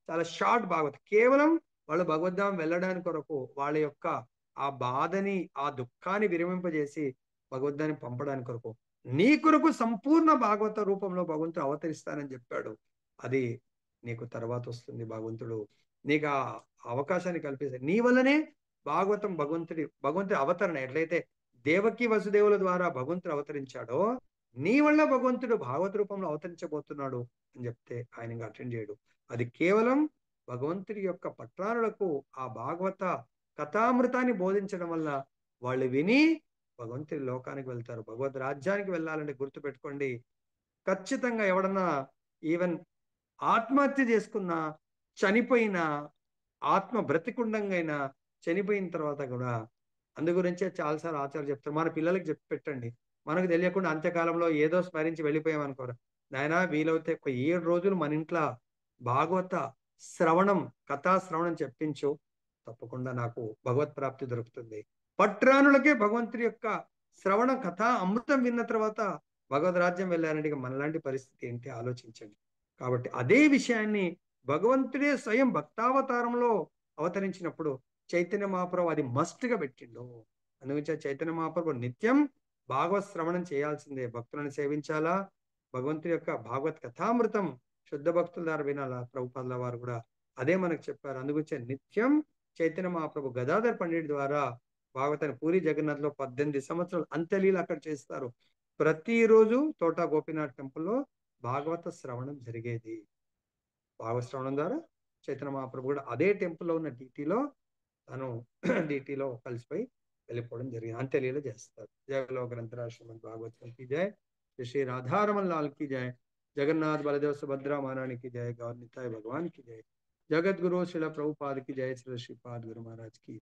చాలా షార్ట్ భాగవతం, కేవలం వాళ్ళు భగవద్ధామం వెళ్ళడానికి కొరకు వాళ్ళ యొక్క ఆ బాధని ఆ దుఃఖాన్ని విరమింపజేసి భగవద్ధాన్ని పంపడానికి కొరకు నీ కొరకు సంపూర్ణ భాగవత రూపంలో భగవంతుడు అవతరిస్తానని చెప్పాడు. అది నీకు తర్వాత వస్తుంది. భగవంతుడు నీకు ఆ అవకాశాన్ని కల్పిస్తాడు. నీ వల్లనే భగవంతుడి అవతరణ ఎట్లయితే దేవకి వసుదేవుల ద్వారా భగవంతుడు అవతరించాడో, నీ వల్ల భగవంతుడు భాగవత రూపంలో అవతరించబోతున్నాడు అని చెప్తే ఆయన అటెండ్ చేయడు. అది కేవలం భగవంతుడి యొక్క పట్రానులకు ఆ భాగవత కథామృతాన్ని బోధించడం వల్ల వాళ్ళు విని భగవంతుడి లోకానికి వెళ్తారు. భగవద్ రాజ్యానికి వెళ్ళాలంటే గుర్తుపెట్టుకోండి, ఖచ్చితంగా ఎవడన్నా ఈవెన్ ఆత్మహత్య చేసుకున్నా, చనిపోయినా, ఆత్మ బ్రతికుండంగా చనిపోయిన తర్వాత కూడా అందు గురించే చాలాసార్లు ఆచార్య చెప్తారు, మన పిల్లలకి చెప్పి పెట్టండి. మనకు తెలియకుండా అంత్యకాలంలో ఏదో స్మరించి వెళ్ళిపోయాం అనుకోరు, నాయన వీలైతే ఒక 7 రోజులు మన ఇంట్లో భాగవత శ్రవణం కథా శ్రవణం చెప్పించు, తప్పకుండా నాకు భగవత్ ప్రాప్తి దొరుకుతుంది. పట్రానులకే భగవంతుడి యొక్క శ్రవణ కథ అమృతం విన్న తర్వాత భగవద్ రాజ్యం వెళ్ళారంటే మనలాంటి పరిస్థితి ఏంటి ఆలోచించండి. కాబట్టి అదే విషయాన్ని భగవంతుడే స్వయం భక్తావతారంలో అవతరించినప్పుడు చైతన్య మహాప్రభు అది మస్ట్ గా పెట్టిండు. అందుగురించి చైతన్య మహాప్రభు నిత్యం భాగవత్ శ్రవణం చేయాల్సిందే. భక్తులను సేవించాలా, భగవంతుడి యొక్క భాగవత్ కథామృతం శుద్ధ భక్తుల ద్వారా వినాలా. ప్రభుపాదుల వారు కూడా అదే మనకు చెప్పారు. అందుగురించే నిత్యం చైతన్య మహాప్రభు గదాధర్ పండిట్ ద్వారా భాగవతాన్ని పూరి జగన్నాథ్ లో 18 సంవత్సరాలు అంత్యలీల అక్కడ చేస్తారు. ప్రతిరోజు తోటా గోపీనాథ్ టెంపుల్లో భాగవత శ్రవణం జరిగేది. భాగవత శ్రవణం ద్వారా చైతన్య మహాప్రభు కూడా అదే టెంపుల్లో ఉన్న డిటిలో తను డిటిలో కలిసిపోయి వెళ్ళిపోవడం జరిగింది. అంత్యలీల చేస్తారు. జయలో గ్రంథరాశ్రమ భాగవతం की जय, श्री राधारमन लाल की जय, जगन्नाथ बलदेव सुभद्रा महारानी की जय, गौर निताय भगवान की जय, जगत गुरु श्रील प्रभुपाद की जय, श्री श्रीपाद गुरु महाराज की